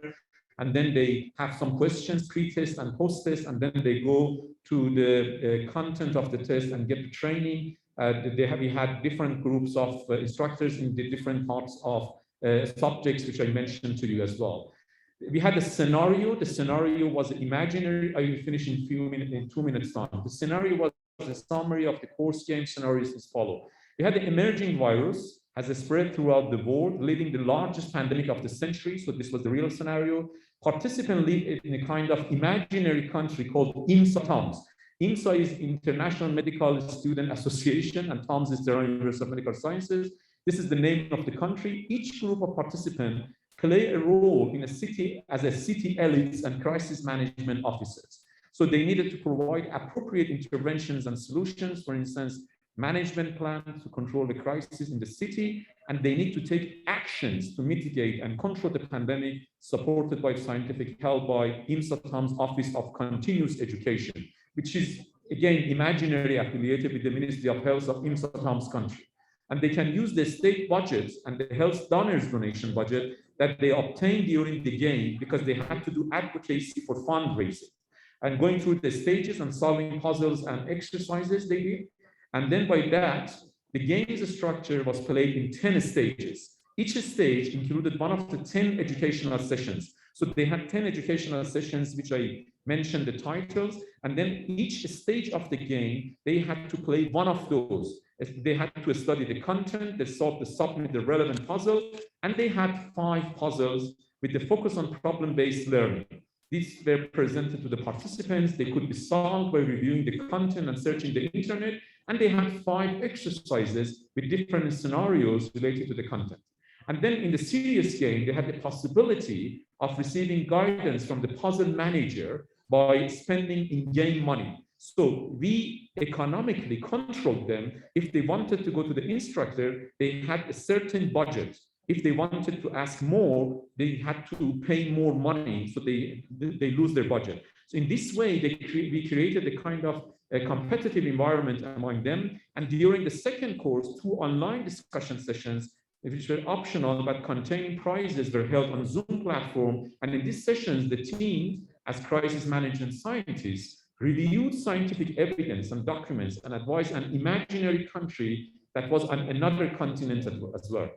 [SPEAKER 1] And then they have some questions, pre-test and post-test, and then they go to the content of the test and get the training. We had different groups of instructors in the different parts of subjects, which I mentioned to you as well. We had a scenario. The scenario was imaginary. I will finish in 2 minutes time. The scenario was a summary of the course game scenarios as follows. We had the emerging virus has spread throughout the world, leading the largest pandemic of the century. So this was the real scenario. Participants live in a kind of imaginary country called IMSA TOMS. IMSA is International Medical Student Association, and TOMS is the University of Medical Sciences. This is the name of the country. Each group of participants play a role in a city as a city elites and crisis management officers. So they needed to provide appropriate interventions and solutions, for instance, management plan to control the crisis in the city, and they need to take actions to mitigate and control the pandemic, supported by scientific help by IMSA TOMS Office of Continuous Education, which is, again, imaginary, affiliated with the Ministry of Health of IMSA TOMS country. And they can use the state budgets and the health donors donation budget that they obtained during the game, because they had to do advocacy for fundraising and going through the stages and solving puzzles and exercises they did. And then by that, the game's structure was played in 10 stages. Each stage included one of the 10 educational sessions. So they had 10 educational sessions, which I mentioned the titles. And then each stage of the game, they had to play one of those. They had to study the content, they submit the relevant puzzle, and they had 5 puzzles with the focus on problem-based learning. These were presented to the participants. They could be solved by reviewing the content and searching the internet. And they had 5 exercises with different scenarios related to the content. And then in the serious game, they had the possibility of receiving guidance from the puzzle manager by spending in-game money. So we economically controlled them. If they wanted to go to the instructor, they had a certain budget. If they wanted to ask more, they had to pay more money, so they lose their budget. So in this way, we created a kind of a competitive environment among them. And during the second course, 2 online discussion sessions, which were optional but containing prizes, were held on a Zoom platform. And in these sessions, the team, as crisis management scientists, reviewed scientific evidence and documents and advised an imaginary country that was on another continent as well.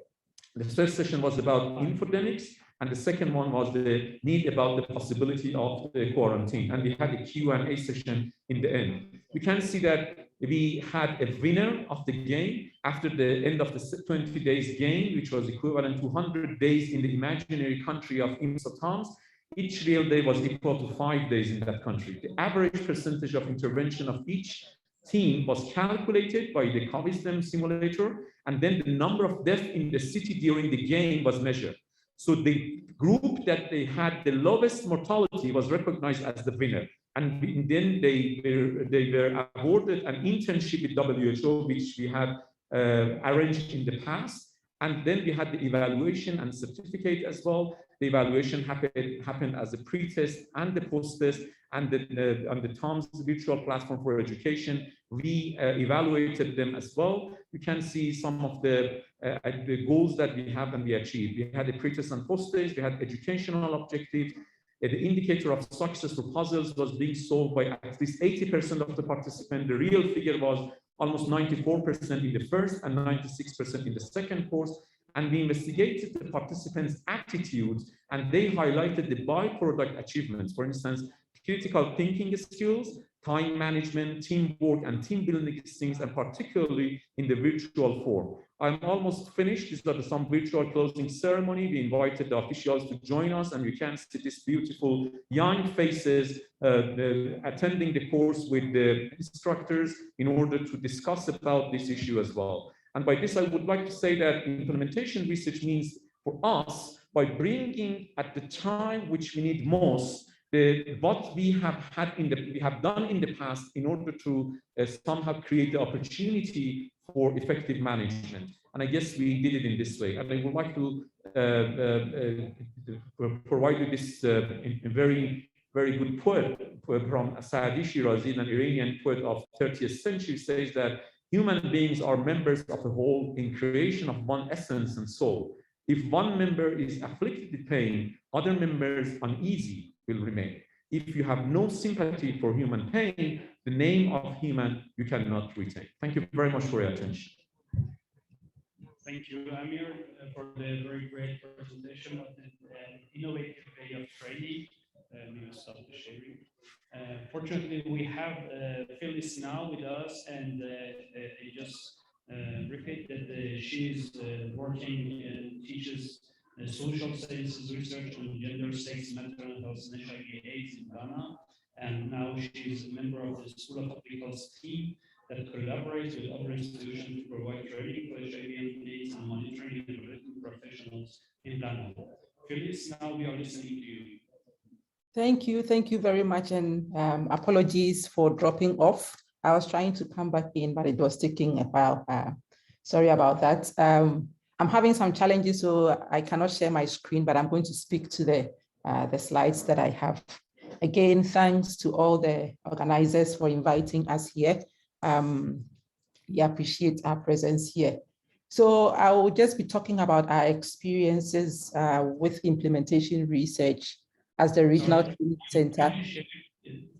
[SPEAKER 1] The first session was about infodemics, and the second one was the need about the possibility of the quarantine. And we had a Q&A session in the end. We can see that we had a winner of the game after the end of the 20 days game, which was equivalent to 100 days in the imaginary country of IMSA TOMS. Each real day was equal to 5 days in that country. The average percentage of intervention of each team was calculated by the COVID simulator, and then the number of deaths in the city during the game was measured. So the group that they had the lowest mortality was recognized as the winner. And then they were awarded an internship with WHO, which we had arranged in the past. And then we had the evaluation and certificate as well. The evaluation happened as a pre-test and the post-test, and on the TOMS virtual platform for education, we evaluated them as well. You can see some of the goals that we have and we achieved. We had a pre-test and post-test, we had educational objectives. The indicator of success for puzzles was being solved by at least 80% of the participants. The real figure was almost 94% in the first and 96% in the second course. And we investigated the participants' attitudes, and they highlighted the byproduct achievements. For instance, critical thinking skills, time management, teamwork, and team building things, and particularly in the virtual form. I'm almost finished. These are some virtual closing ceremony. We invited the officials to join us, and you can see these beautiful young faces attending the course with the instructors in order to discuss about this issue as well. And by this, I would like to say that implementation research means for us, by bringing at the time which we need most, what we have done in the past in order to somehow create the opportunity for effective management. And I guess we did it in this way. And I would like to provided this very good poet from Saadi Shirazi, an Iranian poet of 30th century, says that human beings are members of a whole in creation of one essence and soul. If one member is afflicted with pain, other members uneasy will remain. If you have no sympathy for human pain, the name of human you cannot retain. Thank you very much for your attention.
[SPEAKER 2] Thank you, Amir, for the very great presentation of the innovative way of training. We will stop the sharing. Fortunately, we have Phyllis now with us, and I just repeat that she's working and teaches social sciences research on gender, sex, mental health, and HIV/AIDS in Ghana. And now she's a member of the School of Public Health team that collaborates with other institutions to provide training for HIV/AIDS and monitoring and related professionals in Ghana. Phyllis, now we are listening to you.
[SPEAKER 7] Thank you very much, and apologies for dropping off. I was trying to come back in, but it was taking a while. Sorry about that. I'm having some challenges, so I cannot share my screen, but I'm going to speak to the slides that I have. Again, thanks to all the organizers for inviting us here. We appreciate our presence here. So I will just be talking about our experiences with implementation research as the regional training center.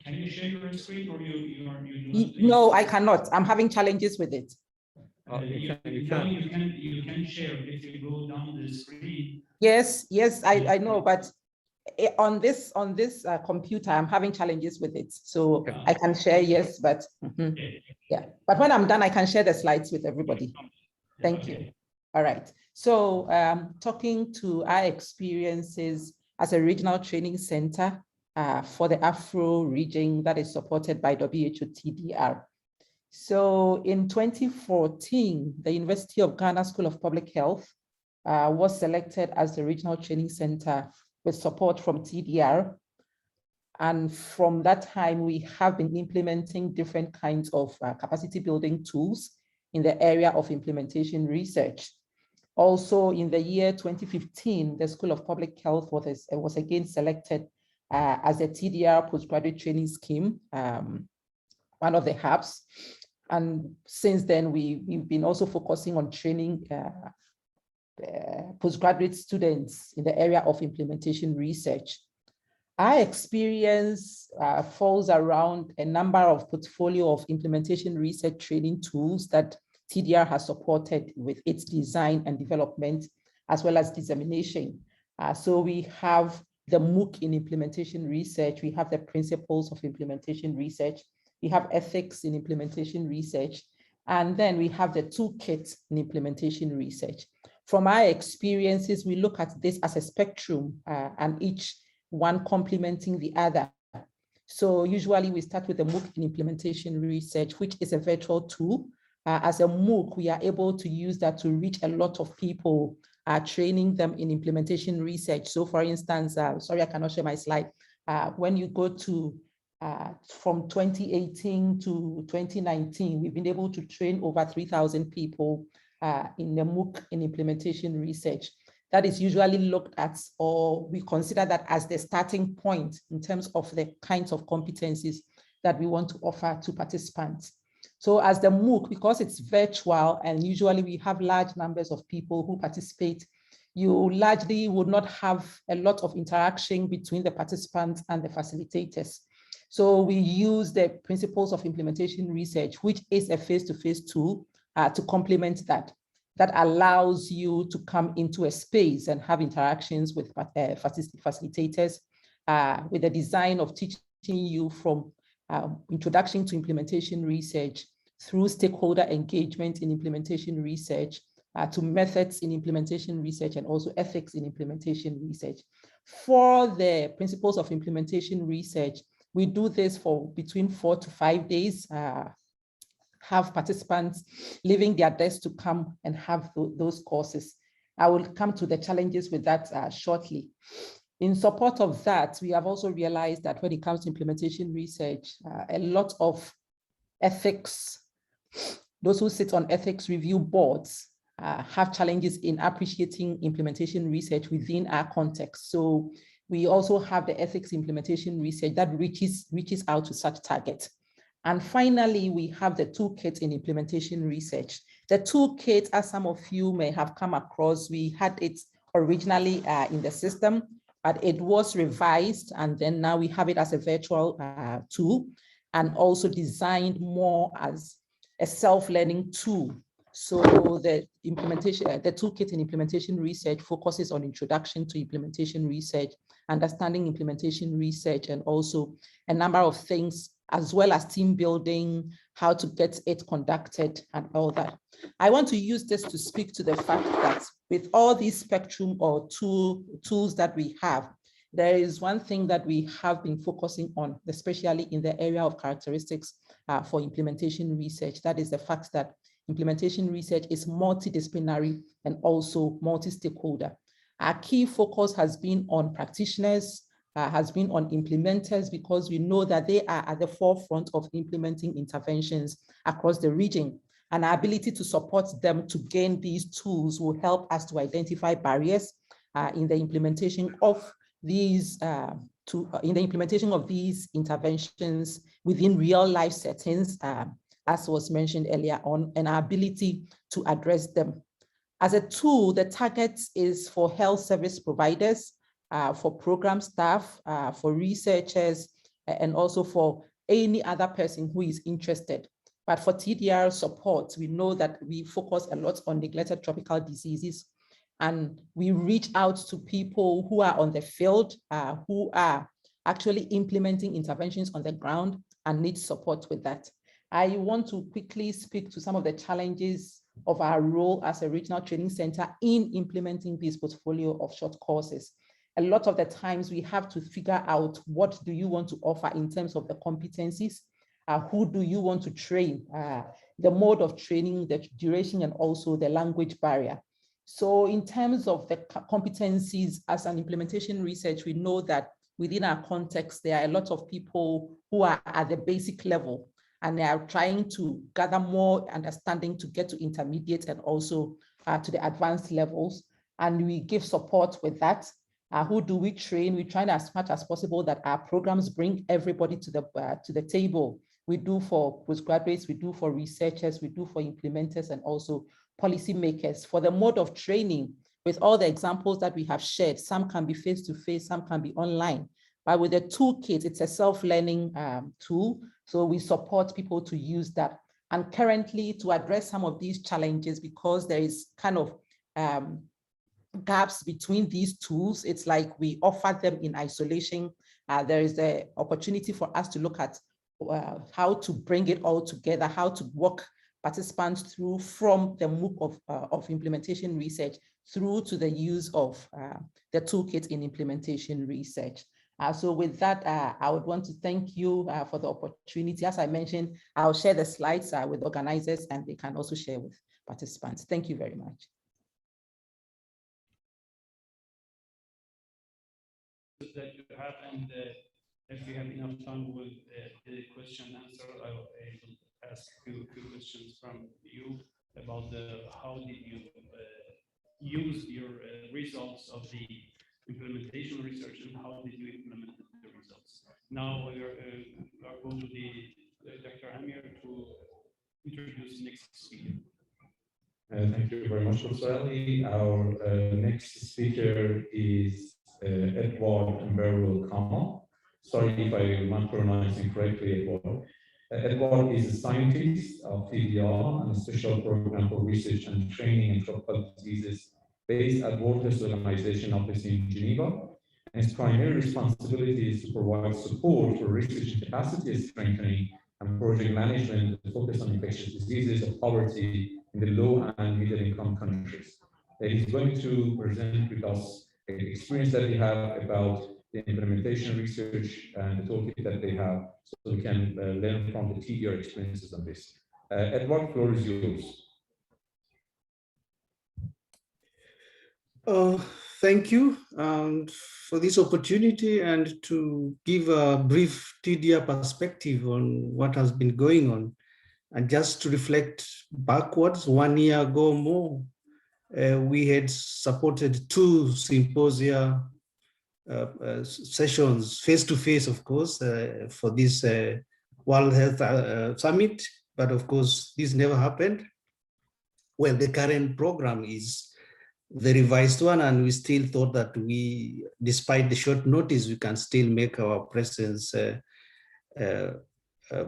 [SPEAKER 2] Can you share your screen, or you
[SPEAKER 7] No, I cannot. I'm having challenges with it.
[SPEAKER 2] You can share if you go down the screen.
[SPEAKER 7] Yes, I know, but on this computer, I'm having challenges with it. So I can share, yes, but yeah. But when I'm done, I can share the slides with everybody. Thank you. All right. So talking to our experiences as a regional training center for the Afro region that is supported by WHO TDR. So in 2014, the University of Ghana School of Public Health was selected as the regional training center with support from TDR. And from that time, we have been implementing different kinds of capacity building tools in the area of implementation research. Also in the year 2015, the School of Public Health was again selected as a TDR postgraduate training scheme, one of the hubs. And since then, we've been also focusing on training postgraduate students in the area of implementation research. Our experience falls around a number of portfolio of implementation research training tools that TDR has supported with its design and development, as well as dissemination. So we have the MOOC in implementation research, we have the principles of implementation research, we have ethics in implementation research, and then we have the toolkit in implementation research. From our experiences, we look at this as a spectrum and each one complementing the other. So usually we start with the MOOC in implementation research, which is a virtual tool. As a MOOC, we are able to use that to reach a lot of people, training them in implementation research. So for instance, sorry, I cannot share my slide. When you go to from 2018 to 2019, we've been able to train over 3,000 people in the MOOC in implementation research. That is usually looked at, or we consider that as the starting point in terms of the kinds of competencies that we want to offer to participants. So as the MOOC, because it's virtual and usually we have large numbers of people who participate, you largely would not have a lot of interaction between the participants and the facilitators. So we use the principles of implementation research, which is a face-to-face tool to complement that. That allows you to come into a space and have interactions with facilitators with the design of teaching you from introduction to implementation research through stakeholder engagement in implementation research to methods in implementation research and also ethics in implementation research. For the principles of implementation research, we do this for between 4 to 5 days, have participants leaving their desks to come and have those courses. I will come to the challenges with that shortly. In support of that, we have also realized that when it comes to implementation research, a lot of ethics, those who sit on ethics review boards have challenges in appreciating implementation research within our context. So we also have the ethics implementation research that reaches out to such targets. And finally, we have the toolkit in implementation research. The toolkit, as some of you may have come across, we had it originally in the system, but it was revised, and then now we have it as a virtual tool, and also designed more as a self-learning tool. So the toolkit in implementation research focuses on introduction to implementation research, understanding implementation research, and also a number of things, as well as team building, how to get it conducted, and all that. I want to use this to speak to the fact that with all these spectrum or tools that we have, there is one thing that we have been focusing on, especially in the area of characteristics for implementation research. That is the fact that implementation research is multidisciplinary and also multi-stakeholder. Our key focus has been on practitioners, has been on implementers, because we know that they are at the forefront of implementing interventions across the region. And our ability to support them to gain these tools will help us to identify barriers in the implementation of these interventions within real life settings, as was mentioned earlier on, and our ability to address them. As a tool, the target is for health service providers, for program staff, for researchers, and also for any other person who is interested. But for TDR support, we know that we focus a lot on neglected tropical diseases, and we reach out to people who are on the field, who are actually implementing interventions on the ground and need support with that. I want to quickly speak to some of the challenges of our role as a regional training center in implementing this portfolio of short courses. A lot of the times we have to figure out, what do you want to offer in terms of the competencies? Who do you want to train? The mode of training, the duration, and also the language barrier. So in terms of the competencies as an implementation research, we know that within our context, there are a lot of people who are at the basic level, and they are trying to gather more understanding to get to intermediate and also to the advanced levels. And we give support with that. Who do we train? We try as much as possible that our programs bring everybody to the table. We do for postgraduates, we do for researchers, we do for implementers, and also policymakers. For the mode of training, with all the examples that we have shared, some can be face-to-face, some can be online. But with the toolkit, it's a self-learning tool. So we support people to use that. And currently, to address some of these challenges, because there is kind of gaps between these tools, it's like we offer them in isolation. There is the opportunity for us to look at how to bring it all together, how to walk participants through from the MOOC of implementation research through to the use of the toolkit in implementation research. So with that, I would want to thank you for the opportunity. As I mentioned, I'll share the slides with organizers, and they can also share with participants. Thank you very much.
[SPEAKER 2] That you have, and if we have enough time with the question and answer, I will ask you a few questions from you about how did you use your results of the implementation research, and how did you implement the results. Now we are going to Dr. Amir to introduce the next speaker.
[SPEAKER 5] Thank you very much, Professor Ali. Our next speaker is Edward VERWELL. Sorry if I'm not pronouncing correctly, Edward. Edward is a scientist of TDR and a special program for research and training in tropical diseases based at World Health Organization office in Geneva. And his primary responsibility is to provide support for research and capacity strengthening and project management with focus on infectious diseases of poverty in the low and middle income countries. He's going to present with us the experience that they have about the implementation research and the toolkit that they have, so we can learn from the TDR experiences on this. Edward, floor is yours.
[SPEAKER 8] Thank you for this opportunity and to give a brief TDR perspective on what has been going on. And just to reflect backwards, 1 year ago more, we had supported 2 symposia sessions, face-to-face, of course, for this World Health Summit. But of course, this never happened. Well, the current program is the revised one, and we still thought that we, despite the short notice, we can still make our presence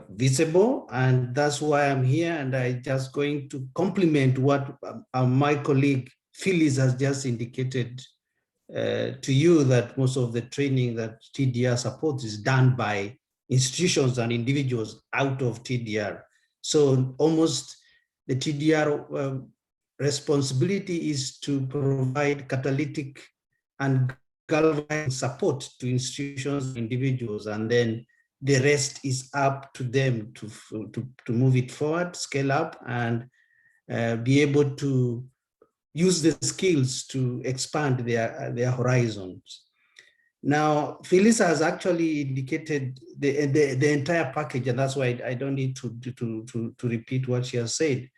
[SPEAKER 8] visible. And that's why I'm here. And I just going to complement what my colleague Phyllis has just indicated to you, that most of the training that TDR supports is done by institutions and individuals out of TDR. So almost the TDR responsibility is to provide catalytic and galvanizing support to institutions and individuals, and then the rest is up to them to move it forward, scale up, and be able to use the skills to expand their horizons. Now, Phyllis has actually indicated the entire package, and that's why I don't need to repeat what she has said,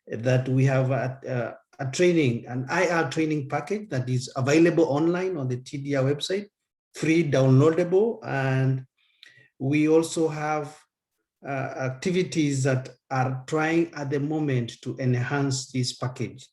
[SPEAKER 8] that we have a training, an IR training package that is available online on the TDR website, free downloadable, and we also have activities that are trying at the moment to enhance this package.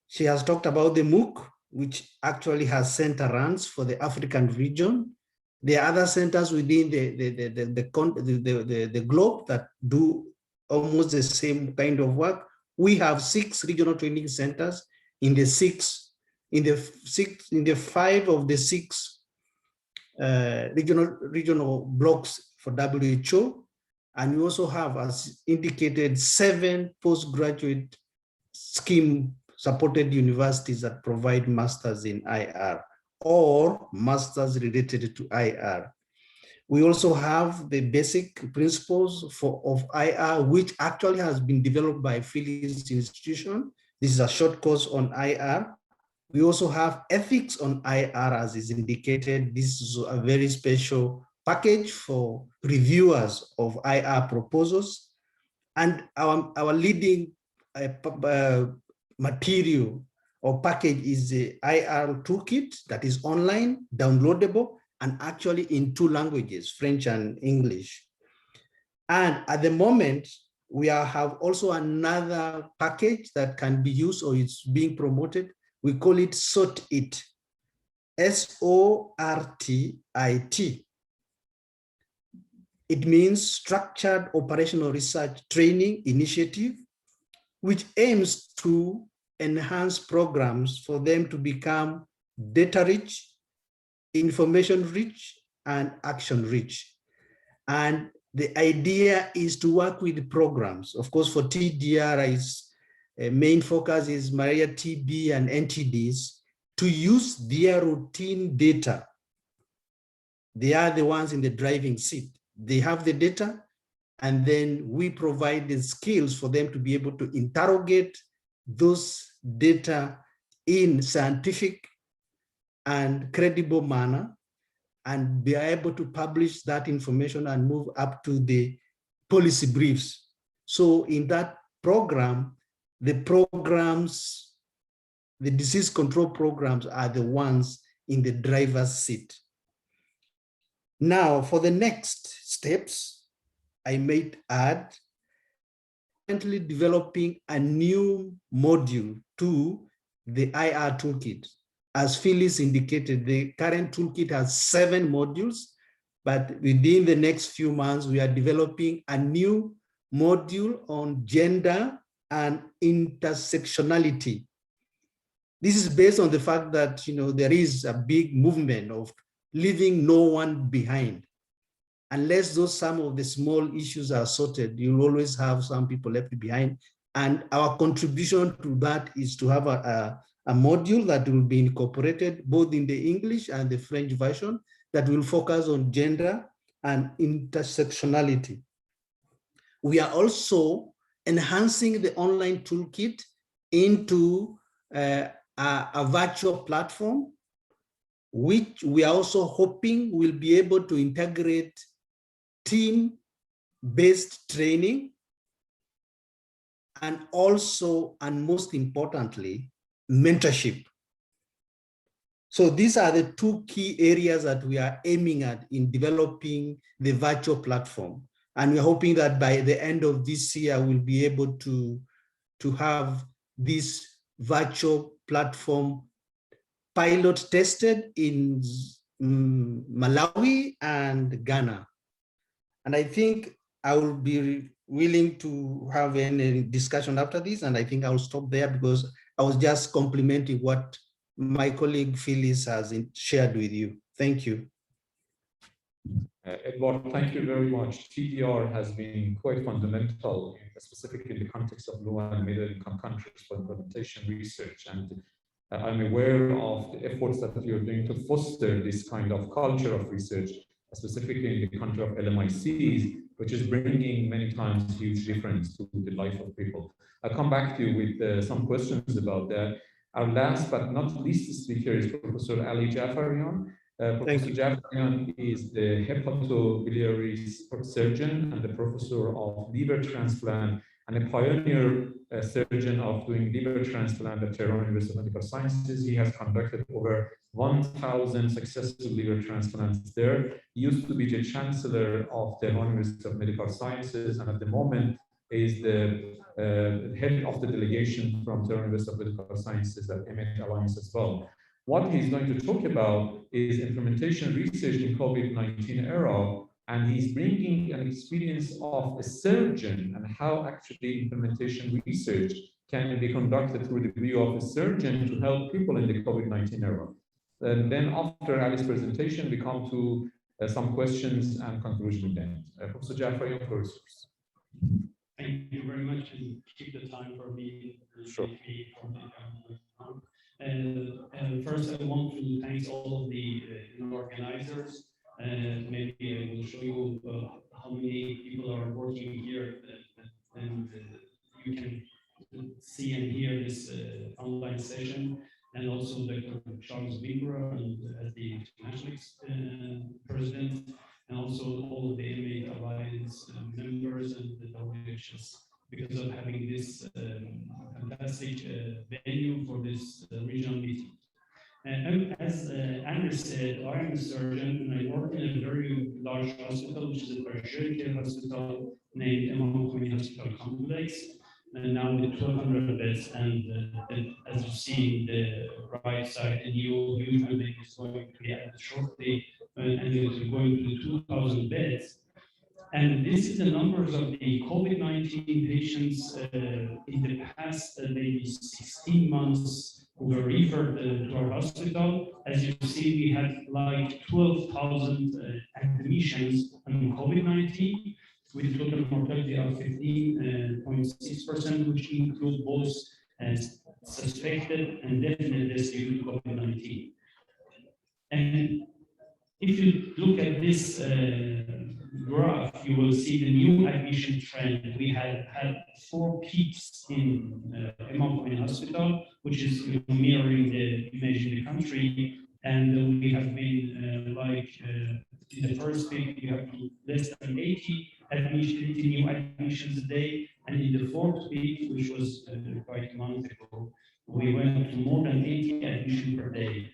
[SPEAKER 8] She has talked about the MOOC, which actually has center runs for the African region. There are other centers within the globe that do almost the same kind of work. We have 6 regional training centers in the 5 of the 6 regional blocks for WHO. And we also have, as indicated, 7 postgraduate scheme supported universities that provide masters in IR or masters related to IR. We also have the basic principles of IR, which actually has been developed by Phyllis Institution. This is a short course on IR. We also have ethics on IR, as is indicated. This is a very special package for reviewers of IR proposals. And our leading material or package is the IR toolkit that is online, downloadable, and actually in 2 languages, French and English. And at the moment, we have also another package that can be used, or it's being promoted. We call it SORT-IT, SORTIT. It means Structured Operational Research Training Initiative, which aims to enhance programs for them to become data-rich, information-rich, and action-rich. And the idea is to work with programs. Of course, for TDR, main focus is malaria, TB, and NTDs to use their routine data. They are the ones in the driving seat. They have the data, and then we provide the skills for them to be able to interrogate those data in scientific and credible manner, and be able to publish that information and move up to the policy briefs. So in that program, the disease control programs are the ones in the driver's seat. Now, for the next steps, I might add, currently developing a new module to the IR toolkit. As Phyllis indicated, the current toolkit has 7 modules, but within the next few months, we are developing a new module on gender and intersectionality. This is based on the fact that there is a big movement of leaving no one behind. Unless some of the small issues are sorted, you'll always have some people left behind. And our contribution to that is to have a module that will be incorporated both in the English and the French version that will focus on gender and intersectionality. We are also enhancing the online toolkit into a virtual platform, which we are also hoping will be able to integrate team-based training, and also, and most importantly, mentorship. So these are the two key areas that we are aiming at in developing the virtual platform. And we're hoping that by the end of this year, we'll be able to have this virtual platform pilot tested in Malawi and Ghana. And I think I will be willing to have any discussion after this. And I think I'll stop there because I was just complimenting what my colleague Phyllis has shared with you. Thank you.
[SPEAKER 5] Edward, thank you very much. TDR has been quite fundamental, specifically in the context of low and middle income countries for implementation research. And I'm aware of the efforts that you're doing to foster this kind of culture of research, specifically in the country of LMICs, which is bringing many times huge difference to the life of people. I'll come back to you with some questions about that. Our last but not least speaker is Professor Ali Jafarian. Professor Jafarian is the hepatobiliary surgeon and the professor of liver transplant and a pioneer surgeon of doing liver transplant at Tehran University of Medical Sciences. He has conducted over 1,000 successful liver transplants there. He used to be the chancellor of Tehran University of Medical Sciences, and at the moment is the head of the delegation from Tehran University of Medical Sciences at MH Alliance as well. What he's going to talk about is implementation research in COVID-19 era, and he's bringing an experience of a surgeon and how actually implementation research can be conducted through the view of a surgeon to help people in the COVID-19 era. And then after Ali's presentation, we come to some questions and conclusion then. Professor Jafarian, first.
[SPEAKER 2] Thank you very much, and keep the time for me.
[SPEAKER 5] Sure.
[SPEAKER 2] And first, I want to thank all of the organizers. Maybe I will show you how many people are working here, and you can see and hear this online session, and also Dr. Charles Winkler and as the international president, and also all of the M8 Alliance members and the WHS, because of having this fantastic venue for this regional meeting. And as Andrew said, I am a surgeon and I work in a very large hospital, which is a tertiary care hospital named Imam Khomeini Hospital Complex, and now with 1,200 beds. And as you see in the right side, a new huge building is going to be added shortly, and it is going to 2,000 beds. And this is the numbers of the COVID-19 patients in the past maybe 16 months who were referred to our hospital. As you see, we had like 12,000 admissions on COVID-19 with a total mortality of 15.6%, which includes both suspected and definite deaths due to COVID-19. And if you look at this graph, you will see the new admission trend. We had 4 peaks in Imam Khomeini Hospital, which is mirroring the image in the country. And we have been in the first peak, we have less than 80 new admissions a day. And in the 4th peak, which was quite a month ago, we went to more than 80 admissions per day.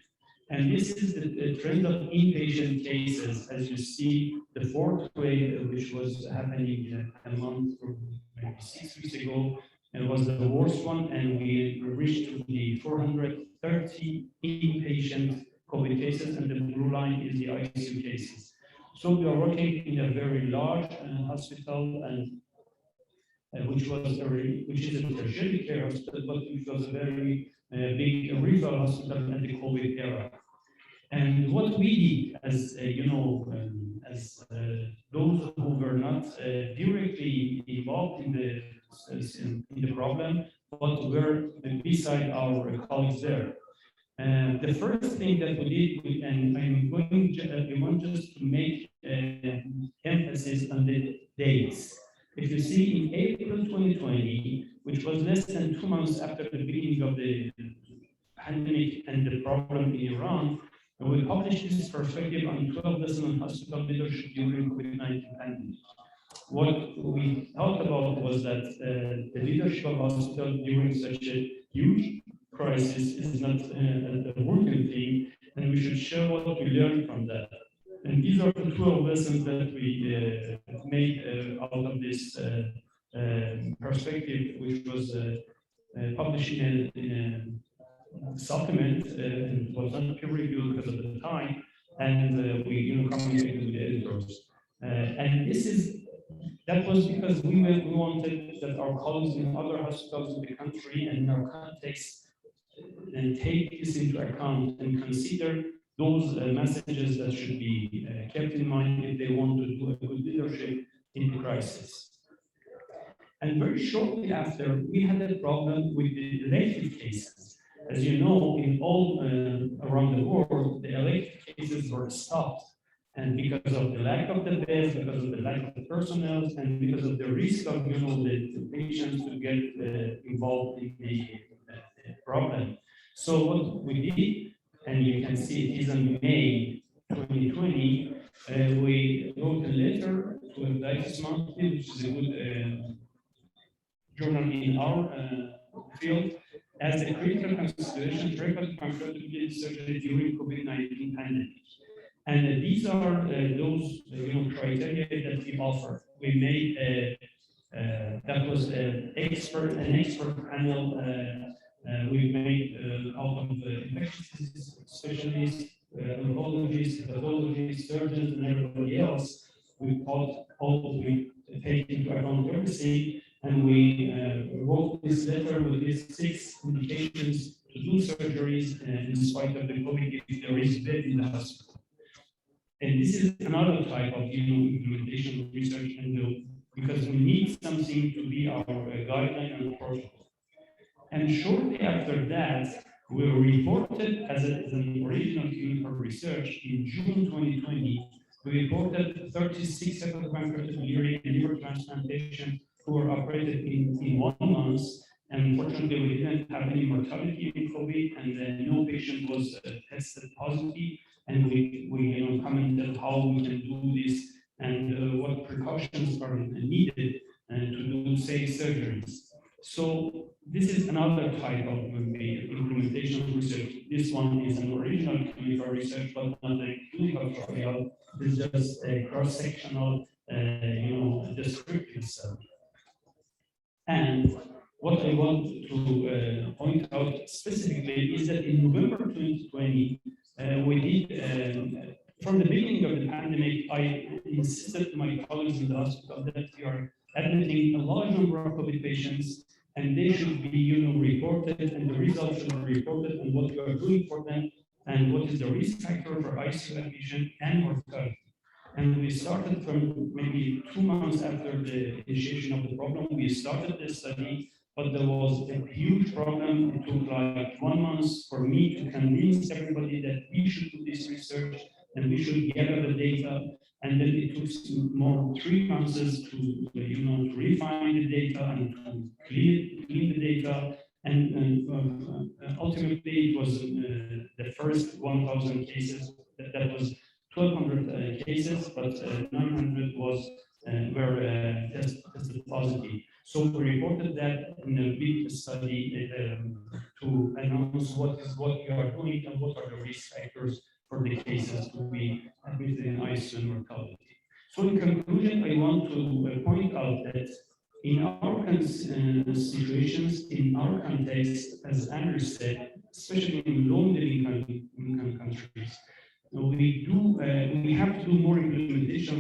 [SPEAKER 2] And this is the trend of inpatient cases. As you see, the 4th wave, which was happening a month or maybe 6 weeks ago, it was the worst one, and we reached to the 430 inpatient COVID cases, and the blue line is the ICU cases. So we are working in a very large hospital, and which is a tertiary care hospital, but which was a very big referral hospital in the COVID era. And what we did, as those who were not directly involved in the problem, but were beside our colleagues there. The first thing that we did, and we want just to make emphasis on the dates. If you see in April 2020, which was less than 2 months after the beginning of the pandemic and the problem in Iran, and we published this perspective on 12 lessons on hospital leadership during COVID-19 pandemic. What we talked about was that the leadership of hospital during such a huge crisis is not a working thing, and we should share what we learned from that. And these are the 12 lessons that we made out of this perspective, which was published in a supplement, and was not peer reviewed because of the time, and we communicated with the editors. And that was because we wanted that our colleagues in other hospitals in the country and in our context and take this into account and consider those messages that should be kept in mind if they want to do a good leadership in the crisis. And very shortly after, we had a problem with the elective cases. As you know, in all around the world, the elective cases were stopped. And because of the lack of the beds, because of the lack of the personnel, and because of the risk of the patients to get involved in the problem. So what we did, and you can see it is in May 2020, we wrote a letter to a Diabetes Monthly, which is a good journal in our field, as a critical consideration for pancreatic surgery during COVID-19 pandemic. And these are those criteria that we offer. We made that was an expert panel. We made out of infectious disease specialists, oncologists, pathologists, surgeons, and everybody else. We take into account everything, and we wrote this letter with these 6 indications to do surgeries in spite of the COVID if there is bed in the hospital. And this is another type of implementation of research, and because we need something to be our guideline and protocol. And shortly after that, we reported as an original clinical research in June 2020. We reported 36 hepatopancreatic liver transplantation who were operated in 1 month. And unfortunately, we didn't have any mortality in COVID, and no patient was tested positive. And we commented how we can do this and what precautions are needed to do safe surgeries. So this is another type of implementation research. This one is an original clinical research, but not a clinical trial. This is just a cross-sectional, descriptive study. And what I want to point out specifically is that in November 2020, we did, from the beginning of the pandemic, I insisted to my colleagues in the hospital that we are admitting a large number of COVID patients, and they should be, reported, and the results should be reported, and what we are doing for them, and what is the risk factor for ICU admission and mortality. And we started from maybe 2 months after the initiation of the problem, we started this study. But there was a huge problem. It took like 1 month for me to convince everybody that we should do this research and we should gather the data. And then it took more 3 months to, to refine the data and to clean the data. And ultimately, it was the first 1,000 cases. That was 1,200 cases, but 900 were tested positive. So we reported that in a big study to announce what we are doing and what are the risk factors for the cases to be admitted in ICU and mortality. So in conclusion, I want to point out that in our situations, in our context, as Andrew said, especially in low-income countries, we have to do more implementation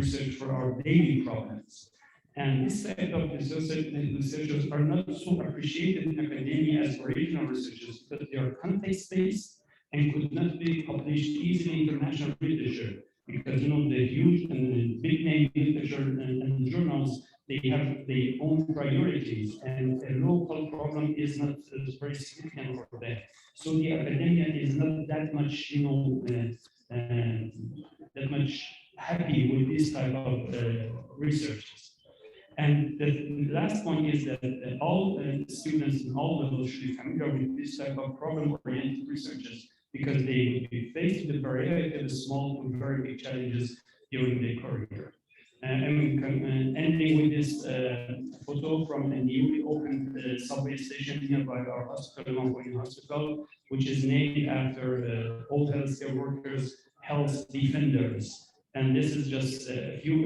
[SPEAKER 2] research for our daily problems. And this type of researchers are not so appreciated in academia as original researchers because they are context-based and could not be published easily in international literature because, the huge and big name literature and journals, they have their own priorities, and a local problem is not very significant for them. So the academia is not that much, that much happy with this type of research. And the last point is that all students in all levels should be familiar with this type of problem-oriented researches because they will be faced with a variety of small and very big challenges during their career. Ending with this photo from a newly opened subway station nearby our hospital, Mount Hospital, which is named after all healthcare workers, health defenders. And this is just a few,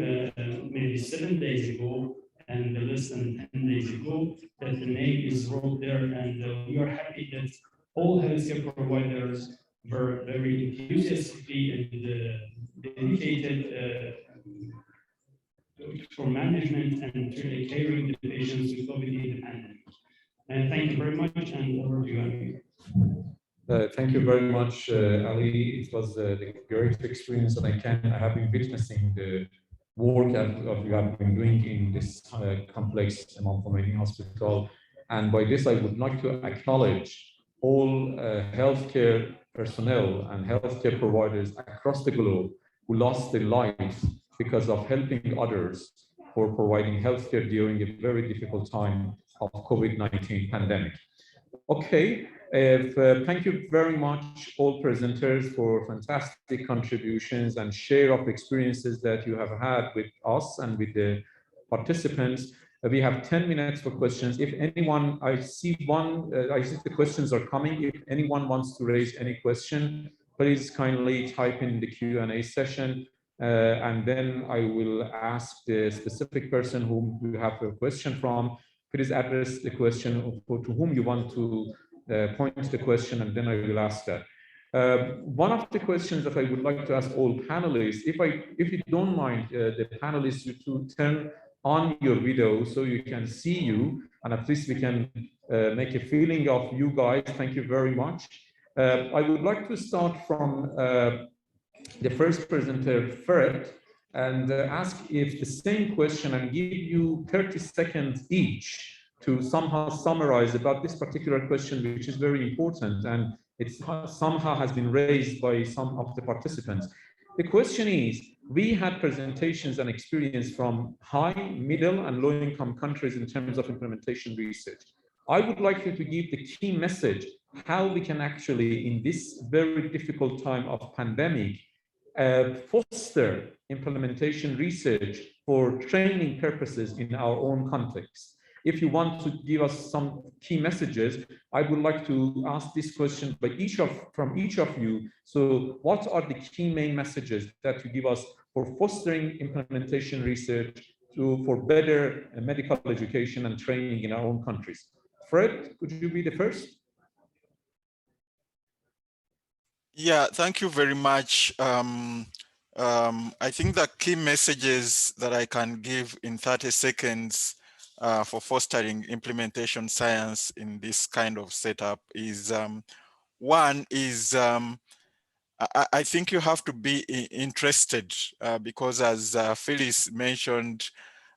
[SPEAKER 2] maybe 7 days ago, and less than 10 days ago, that the name is wrote there. And we are happy that all healthcare providers were very enthusiastically and dedicated for management and caring the patients with COVID in the pandemic. And thank you very much, and over to you, Ali.
[SPEAKER 5] Thank you very much, Ali. It was a great experience, and I have been witnessing the work that you have been doing in this complex Mount Hospital. And by this, I would like to acknowledge all healthcare personnel and healthcare providers across the globe who lost their lives because of helping others for providing healthcare during a very difficult time of COVID-19 pandemic. Okay, thank you very much all presenters for fantastic contributions and share of experiences that you have had with us and with the participants. We have 10 minutes for questions. If anyone, I see the questions are coming. If anyone wants to raise any question, please kindly type in the Q&A session. And then I will ask the specific person whom you have a question from. Please address the question to whom you want to point the question, and then I will ask that. One of the questions that I would like to ask all panelists, if you don't mind, the panelists, you to turn on your video so you can see you, and at least we can make a feeling of you guys. Thank you very much. I would like to start from the first presenter, Fred, and ask if the same question and give you 30 seconds each to somehow summarize about this particular question, which is very important, and it somehow has been raised by some of the participants. The question is, we had presentations and experience from high, middle, and low-income countries in terms of implementation research. I would like you to give the key message, how we can actually, in this very difficult time of pandemic, foster implementation research for training purposes in our own context. If you want to give us some key messages, I would like to ask this question from each of you. So what are the key main messages that you give us for fostering implementation research for better medical education and training in our own countries? Fred, could you be the first?
[SPEAKER 3] Yeah, thank you very much. I think the key messages that I can give in 30 seconds for fostering implementation science in this kind of setup is, one is, I think you have to be interested because as Phyllis mentioned,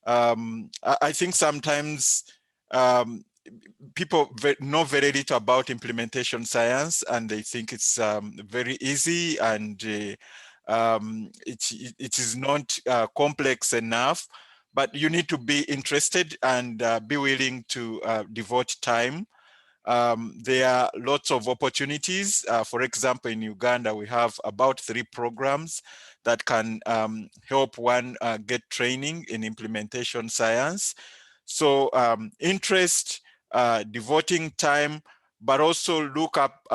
[SPEAKER 3] I think sometimes people know very little about implementation science, and they think it's very easy and it is not complex enough, but you need to be interested and be willing to devote time. There are lots of opportunities. For example, in Uganda, we have about 3 programs that can help one get training in implementation science. So interest, devoting time, but also look up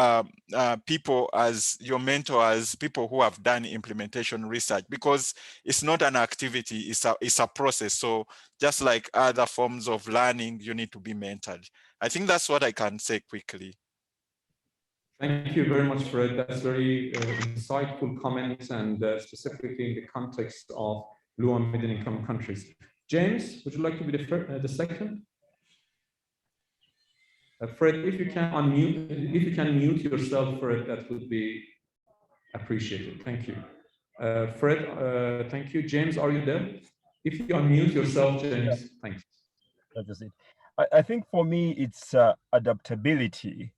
[SPEAKER 3] people as your mentors, people who have done implementation research, because it's not an activity, it's a process. So just like other forms of learning, you need to be mentored. I think that's what I can say quickly.
[SPEAKER 5] Thank you very much, Fred. That's very insightful comments, and specifically in the context of low and middle income countries. James, would you like to be the second? Fred, if you can mute yourself, Fred, that would be appreciated. Thank you. Fred, thank you. James, are you there? If you unmute yourself, James, thanks.
[SPEAKER 4] I think for me, it's adaptability.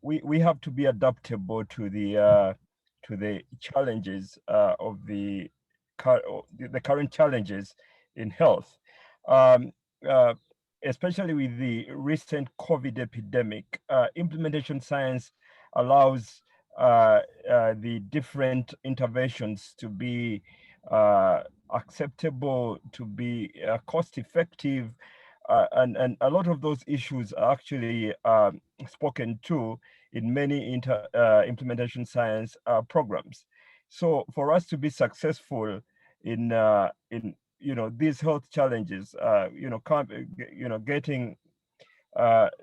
[SPEAKER 4] We have to be adaptable to the challenges of the current challenges in health. Especially with the recent COVID epidemic, implementation science allows the different interventions to be acceptable, to be cost effective, and a lot of those issues are actually spoken to in many implementation science programs. So for us to be successful in these health challenges, getting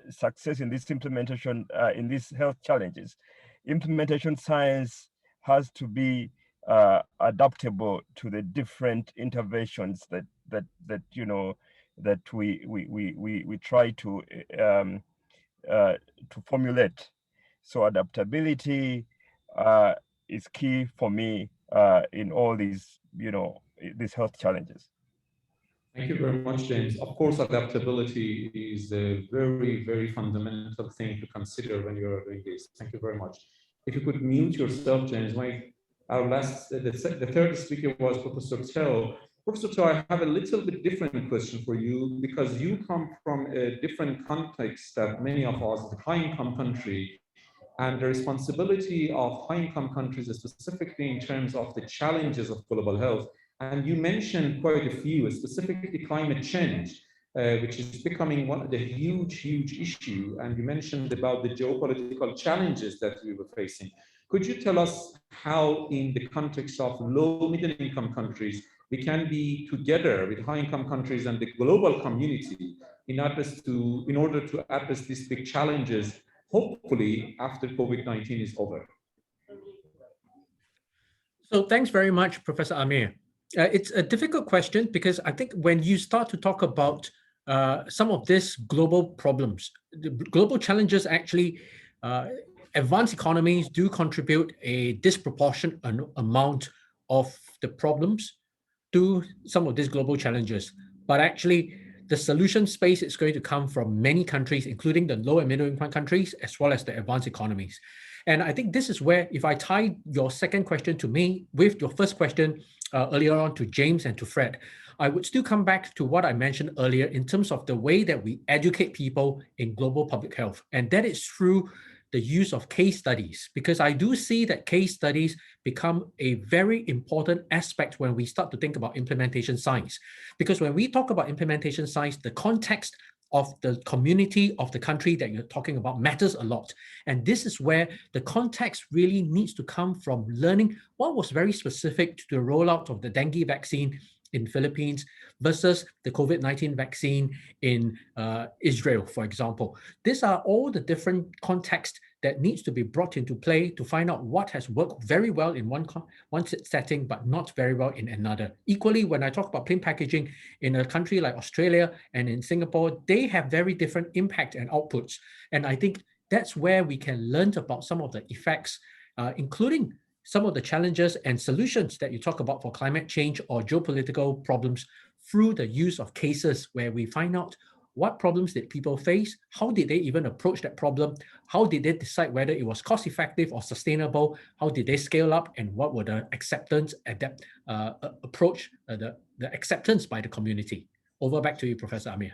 [SPEAKER 4] success in this implementation in these health challenges, implementation science has to be adaptable to the different interventions that we try to formulate. So adaptability is key for me in all these these health challenges.
[SPEAKER 5] Thank you very much, James. Of course, adaptability is a very, very fundamental thing to consider when you're doing this. Thank you very much. If you could mute yourself, James. The third speaker was Professor Tell. Professor Tell, I have a little bit different question for you, because you come from a different context that many of us, the high-income country, and the responsibility of high-income countries, specifically in terms of the challenges of global health. And you mentioned quite a few, specifically climate change, which is becoming one of the huge issue. And you mentioned about the geopolitical challenges that we were facing. Could you tell us how, in the context of low middle-income countries, we can be together with high-income countries and the global community in order to address these big challenges, hopefully after COVID-19 is over?
[SPEAKER 6] So thanks very much, Professor Amir. It's a difficult question, because I think when you start to talk about some of these global problems, the global challenges, actually, advanced economies do contribute a disproportionate amount of the problems to some of these global challenges. But actually, the solution space is going to come from many countries, including the low and middle income countries, as well as the advanced economies. And I think this is where, if I tie your second question to me with your first question earlier on to James and to Fred, I would still come back to what I mentioned earlier in terms of the way that we educate people in global public health. And that is through the use of case studies, because I do see that case studies become a very important aspect when we start to think about implementation science. Because when we talk about implementation science, the context of the community of the country that you're talking about matters a lot. And this is where the context really needs to come from learning what was very specific to the rollout of the dengue vaccine in Philippines versus the COVID-19 vaccine in Israel, for example. These are all the different contexts that needs to be brought into play to find out what has worked very well in one setting, but not very well in another. Equally, when I talk about plain packaging in a country like Australia and in Singapore, they have very different impact and outputs. And I think that's where we can learn about some of the effects, including some of the challenges and solutions that you talk about for climate change or geopolitical problems through the use of cases where we find out what problems did people face, how did they even approach that problem, how did they decide whether it was cost effective or sustainable, how did they scale up, and what were the acceptance approach, the acceptance by the community. Over back to you, Professor Amir.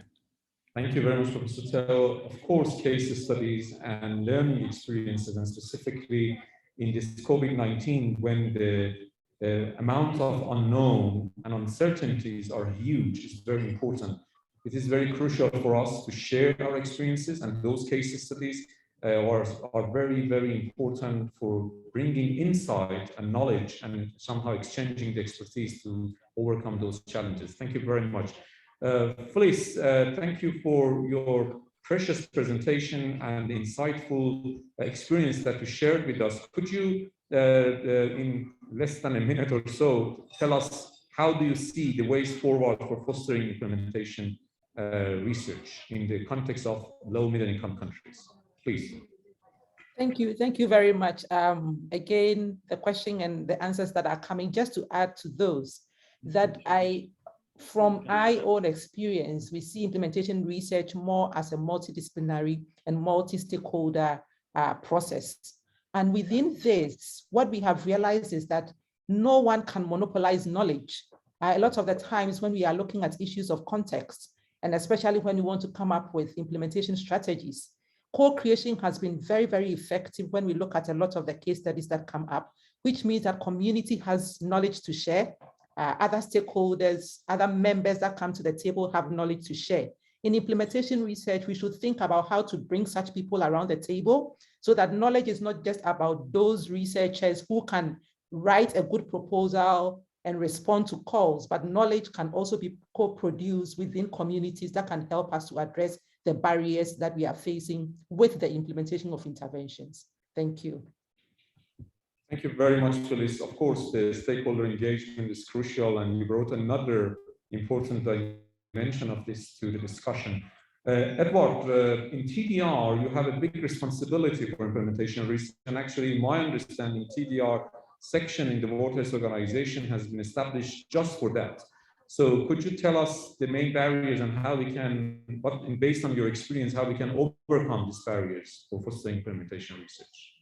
[SPEAKER 5] Thank you very much, Professor Tell. Of course, case studies and learning experiences, and specifically in this COVID-19, when the amount of unknown and uncertainties are huge, is very important. It is very crucial for us to share our experiences, and those case studies are very, very important for bringing insight and knowledge and somehow exchanging the expertise to overcome those challenges. Thank you very much. Phyllis, thank you for your precious presentation and insightful experience that you shared with us. Could you, in less than a minute or so, tell us how do you see the ways forward for fostering implementation research in the context of low middle income countries? Please.
[SPEAKER 7] Thank you very much. Again, the question and the answers that are coming, just to add to those, that from my own experience, we see implementation research more as a multidisciplinary and multi-stakeholder process. And within this, what we have realized is that no one can monopolize knowledge. A lot of the times when we are looking at issues of context, and especially when we want to come up with implementation strategies, co-creation has been very, very effective when we look at a lot of the case studies that come up, which means that community has knowledge to share. other stakeholders, other members that come to the table have knowledge to share. In implementation research, we should think about how to bring such people around the table so that knowledge is not just about those researchers who can write a good proposal and respond to calls, but knowledge can also be co-produced within communities that can help us to address the barriers that we are facing with the implementation of interventions. Thank you.
[SPEAKER 1] Thank you very much, Phyllis. Of course, the stakeholder engagement is crucial, and you brought another important dimension of this to the discussion. Edward, in TDR, you have a big responsibility for implementation research, and actually, in my understanding, TDR section in the World Health Organization has been established just for that. So could you tell us the main barriers and how we can, based on your experience, how we can overcome these barriers for fostering implementation research?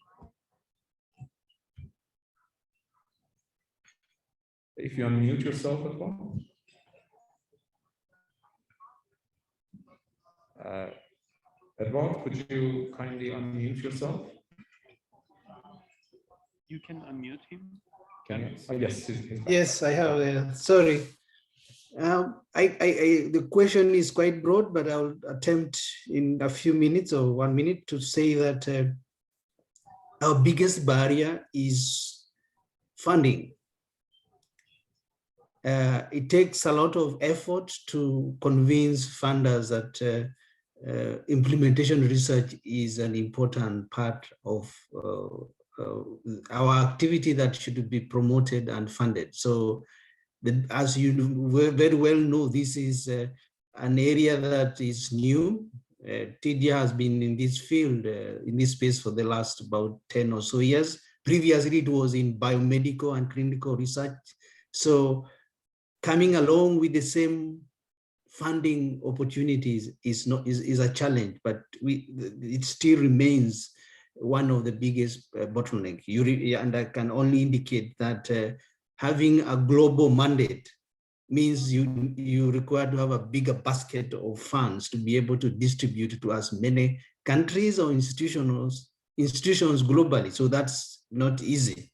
[SPEAKER 1] If you unmute yourself as well. Edward, could you kindly unmute yourself?
[SPEAKER 2] You can unmute him.
[SPEAKER 1] Can you? Oh, yes.
[SPEAKER 8] Yes, I have. Sorry. The question is quite broad, but I'll attempt in a few minutes or 1 minute to say that our biggest barrier is funding. It takes a lot of effort to convince funders that implementation research is an important part of our activity that should be promoted and funded. So as you very well know, this is an area that is new. TDR has been in this field, in this space for the last about 10 or so years. Previously, it was in biomedical and clinical research. So coming along with the same funding opportunities is a challenge, but it still remains one of the biggest bottlenecks. And I can only indicate that having a global mandate means you require to have a bigger basket of funds to be able to distribute to as many countries or institutions globally. So that's not easy.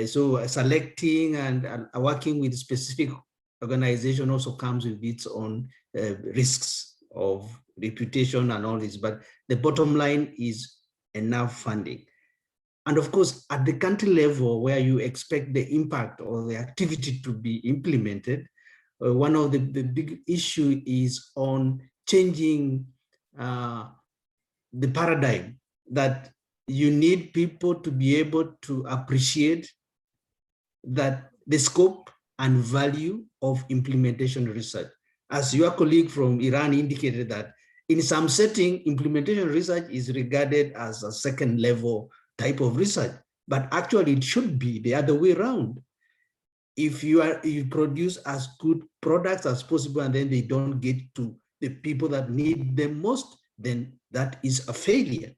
[SPEAKER 8] So selecting and working with specific organization also comes with its own risks of reputation and all this, but the bottom line is enough funding. And of course, at the country level where you expect the impact or the activity to be implemented, one of the big issue is on changing the paradigm that you need people to be able to appreciate that the scope and value of implementation research. As your colleague from Iran indicated that in some setting, implementation research is regarded as a second level type of research, but actually it should be the other way around. If you produce as good products as possible and then they don't get to the people that need them most, then that is a failure.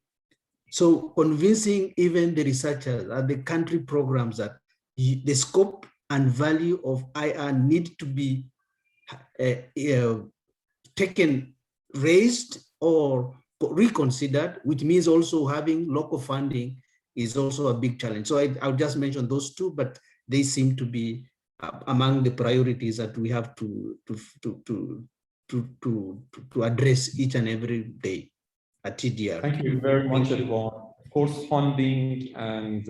[SPEAKER 8] So convincing even the researchers at the country programs that the scope and value of IR need to be raised or reconsidered, which means also having local funding is also a big challenge. So I'll just mention those two, but they seem to be among the priorities that we have to address each and every day at TDR.
[SPEAKER 1] Thank you very much, Edward. Of course, funding and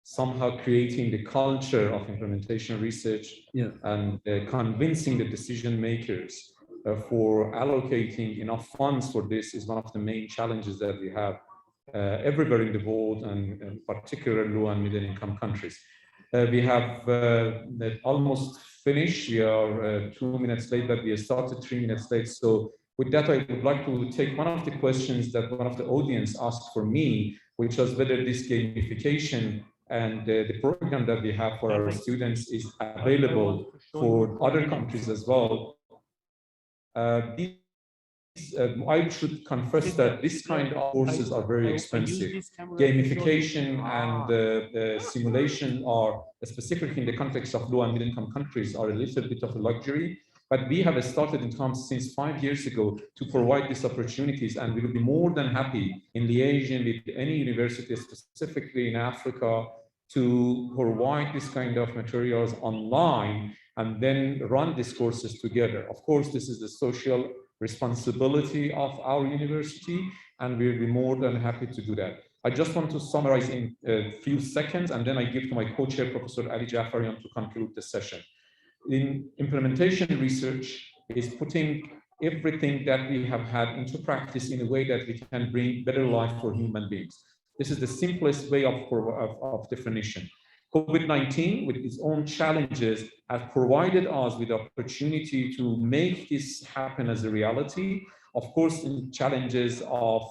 [SPEAKER 1] somehow creating the culture of implementation research and convincing the decision makers for allocating enough funds for this is one of the main challenges that we have everywhere in the world, and particularly low and middle income countries. We have almost finished. We are 2 minutes late, but we started 3 minutes late. So with that, I would like to take one of the questions that one of the audience asked for me, which was whether this gamification and the program that we have for our students is available for other countries as well. I should confess that this kind of courses are very expensive. Gamification and simulation are, specifically in the context of low and middle income countries, are a little bit of a luxury. But we have started in terms since 5 years ago to provide these opportunities, and we will be more than happy in liaison with any university, specifically in Africa, to provide this kind of materials online and then run these courses together. Of course, this is the social responsibility of our university, and we'll be more than happy to do that. I just want to summarize in a few seconds, and then I give to my co-chair, Professor Ali Jafarian, to conclude the session. In implementation research is putting everything that we have had into practice in a way that we can bring better life for human beings. This is the simplest way of definition. COVID-19, with its own challenges, has provided us with the opportunity to make this happen as a reality. Of course, in challenges of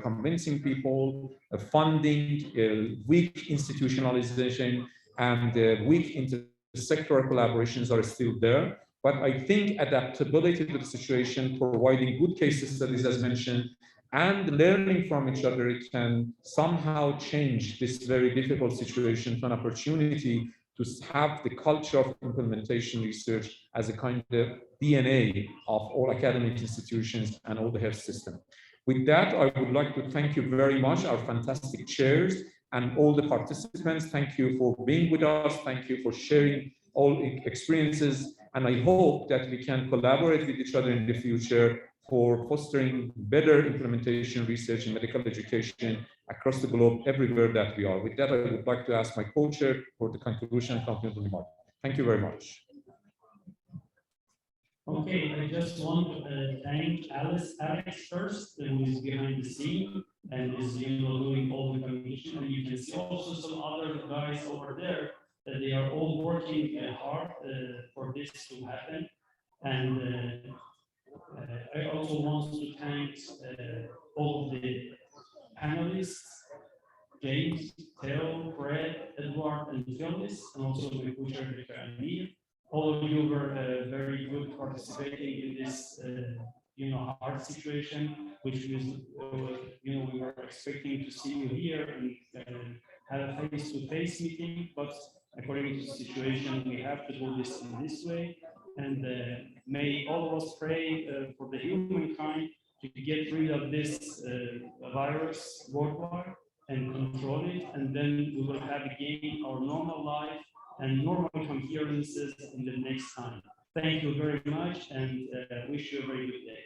[SPEAKER 1] convincing people, funding, weak institutionalization, and weak intersectoral collaborations are still there. But I think adaptability to the situation, providing good case studies as mentioned, and learning from each other can somehow change this very difficult situation to an opportunity to have the culture of implementation research as a kind of DNA of all academic institutions and all the health system. With that, I would like to thank you very much, our fantastic chairs and all the participants. Thank you for being with us. Thank you for sharing all experiences. And I hope that we can collaborate with each other in the future for fostering better implementation research in medical education across the globe, everywhere that we are. With that, I would like to ask my co-chair for the conclusion and concluding remark. Thank you very much.
[SPEAKER 2] Okay, I just want to thank Alex first, who is behind the scene and is doing all the communication. And you can see also some other guys over there that they are all working hard for this to happen. And I also want to thank all of the panelists, James, Theo, Fred, Edward, and Phyllis, and also my co-chair, Dr. Amir. All of you were very good participating in this, hard situation, which was, we were expecting to see you here and have a face-to-face meeting, but according to the situation, we have to do this in this way. And may all of us pray for the humankind to get rid of this virus worldwide and control it, and then we will have again our normal life and normal conferences in the next time. Thank you very much, and wish you a very good day.